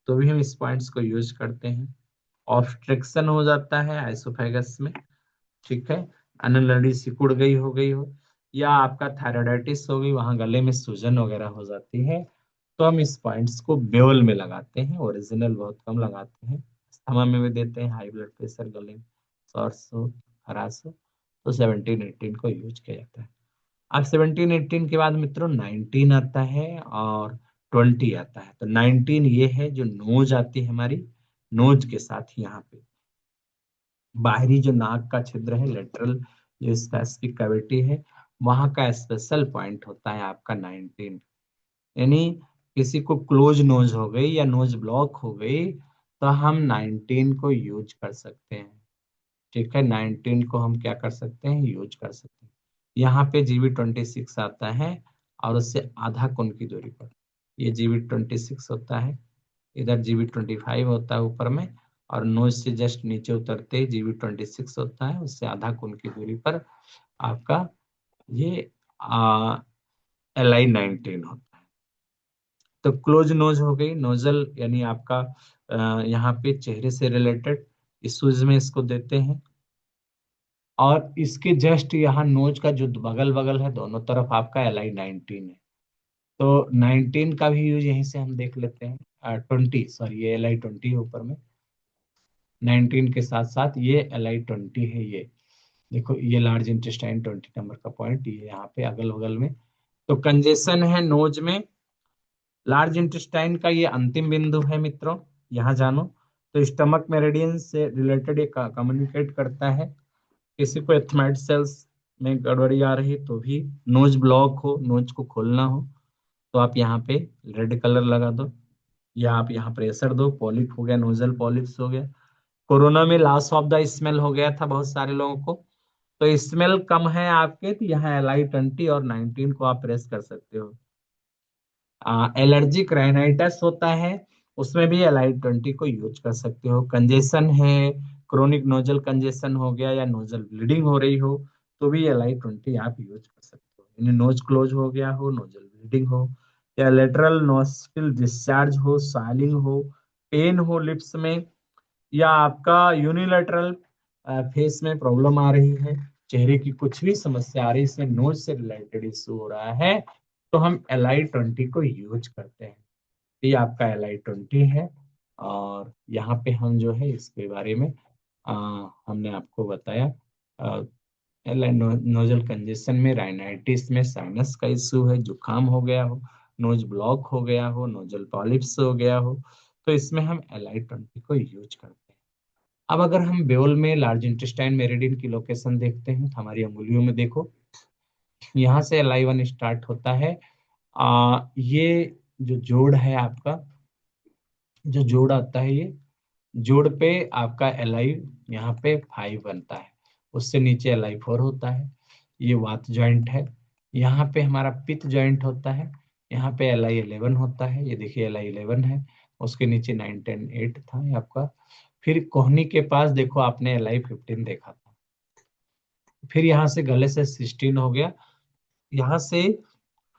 तो भी हम इस पॉइंट्स को यूज करते हैं। ऑब्स्ट्रक्शन हो जाता है आइसोफेगस में, ठीक है, अनल सिकुड़ गई हो, या आपका थायराइडाइटिस हो गई, वहां गले में सूजन वगैरह हो जाती है, तो हम इस पॉइंट्स को बेवल में लगाते हैं, ओरिजिनल बहुत कम लगाते हैं। अस्थमा में भी देते हैं, हाई ब्लड प्रेशर, गले में शॉर्ट्स हो, खराश हो, तो 17 18 को यूज किया जाता है। अब 17 18 के बाद मित्रों 19 आता है और 20 आता है। तो 19 ये है जो नोज आती है हमारी, नोज के साथ यहाँ पे बाहरी जो नाक का छिद्र है, लेटरल जो स्पेसिफिक कैविटी है, वहां का स्पेशल पॉइंट होता है आपका 19। यानी किसी को क्लोज नोज हो गई या नोज ब्लॉक हो गई, तो हम 19 को यूज कर सकते हैं। ठीक है, 19 को हम क्या कर सकते हैं, यूज कर सकते हैं। यहाँ पे GB26 आता है, और उससे आधा कोण की दूरी पर ये GB26 होता है। इधर GB25 होता है ऊपर में, और नोज से जस्ट नीचे उतरते ही GB26 होता है, उससे आधा कोण की दूरी पर आपका ये LI19 होता है। तो क्लोज नोज हो गई, नोजल यानी आपका यहाँ पे चेहरे से रिलेटेड इश्यूज में इसको देते हैं। और इसके जस्ट यहाँ नोज का जो बगल बगल है, दोनों तरफ आपका LI19 है। तो 19 का भी यूज यहीं से हम देख लेते हैं। 20, सॉरी, ये LI20 है ऊपर में, 19 के साथ साथ ये LI20 है। ये देखो, ये लार्ज इंटेस्टाइन 20 नंबर का पॉइंट, ये यहाँ पे अगल बगल में। तो कंजेशन है नोज में, लार्ज इंटेस्टाइन का ये अंतिम बिंदु है मित्रों, यहाँ जानो। तो स्टमक मेरिडियन से रिलेटेड ये कम्युनिकेट करता है। किसी को एथमाइड सेल्स में गड़बड़ी आ रही, तो भी नोज ब्लॉक हो, नोज को खोलना हो, तो आप यहाँ पे रेड कलर लगा दो, या आप यहाँ प्रेशर दो। पॉलिप हो गया, नोजल पॉलिप्स हो गया। कोरोना में लॉस ऑफ द स्मेल हो गया था बहुत सारे लोगों को, तो स्मेल कम है आपके, तो यहाँ LI20 और 19 को आप प्रेस कर सकते हो। एलर्जिक राइनाइटिस होता है, उसमें भी LI20 को यूज कर सकते हो। कंजेशन है, क्रोनिक नोजल कंजेशन हो गया या नोजल ब्लीडिंग हो रही हो, तो भी LI20 आप यूज कर सकते हो। यानी नोज क्लोज हो गया हो, नोजल ब्लीडिंग हो, या लेटरल नोस्ट्रिल डिस्चार्ज हो, साइलिंग हो, पेन हो लिप्स में, या आपका यूनिलेटरल फेस में प्रॉब्लम आ रही है, चेहरे की कुछ भी समस्या आ रही है, इसमें नोज से रिलेटेड इशू हो रहा है, तो हम LI20 को यूज करते हैं। ये आपका LI20 है। और यहाँ पे हम जो है इसके बारे में आ, हमने आपको बताया। नोजल कंजेशन में, राइनाइटिस में, साइनस का इश्यू है, जुकाम हो गया हो, नोज ब्लॉक हो गया हो, नोजल पॉलिप्स हो गया हो, तो इसमें हम LI20 को यूज करते हैं। अब अगर हम बेउल में लार्ज इंटेस्टाइन मेरिडियन की लोकेशन देखते हैं, तो हमारी अंगुलियों में देखो, यहाँ से LI1 स्टार्ट होता है। ये जो जोड़ है आपका, जो जोड़ आता है, ये जोड़ पे आपका LI यहाँ पे 5 बनता है, उससे नीचे LI4 होता है। ये वात जॉइंट है। यहाँ पे हमारा पित्त जॉइंट होता है, यहाँ पे LI11 होता है, ये देखिए LI11 है। उसके नीचे 9 10 8 था ये आपका। फिर कोहनी के पास देखो, आपने LI15 देखा था, फिर यहाँ से गले से सिस्टीन हो गया। यहाँ से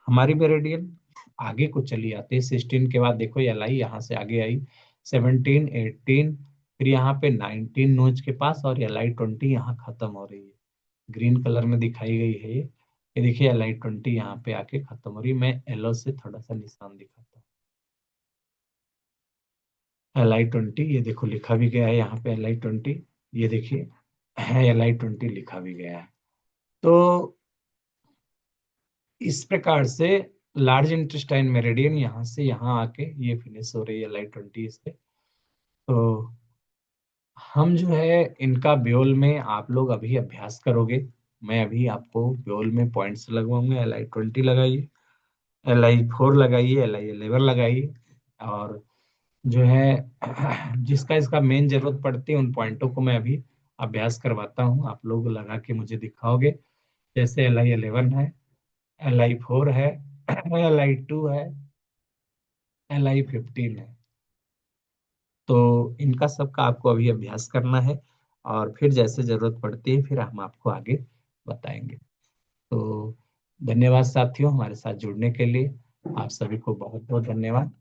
हमारी मेरिडियन आगे को चली आती है। सिक्सटीन के बाद देखो एल आई यहाँ से आगे आई, 17, 18, फिर यहाँ पे 19 नोच के पास, और एल आई 20 यहाँ खत्म हो रही है। ग्रीन कलर में दिखाई गई है ये देखिए एल आई 20 यहाँ पे आके खत्म हो रही है। मैं येलो से थोड़ा सा निशान दिखाता हूँ। एल आई 20 ये देखो लिखा भी गया है यहाँ पे, एल आई 20 ये देखिए है, एल आई 20 लिखा भी गया है। तो इस प्रकार से लार्ज इंटेस्टाइन मेरिडियन यहाँ से यहाँ आके ये फिनिश हो रही है एल आई 20 इससे। तो हम जो है इनका ब्योल में आप लोग अभी अभ्यास करोगे। मैं अभी आपको ब्योल में पॉइंट्स लगवाऊंगा। एल आई 20 लगाइए, एल आई 4 लगाइए, एल आई 11 लगाइए, और जो है जिसका इसका मेन जरूरत पड़ती है उन पॉइंटों को मैं अभी अभ्यास करवाता हूँ। आप लोग लगा के मुझे दिखाओगे। जैसे एल आई 11 है, एल आई 4 है, एल आई 2 है, एल आई 15 है। तो इनका सबका आपको अभी अभ्यास करना है, और फिर जैसे जरूरत पड़ती है फिर हम आपको आगे बताएंगे। तो धन्यवाद साथियों हमारे साथ जुड़ने के लिए। आप सभी को बहुत बहुत धन्यवाद।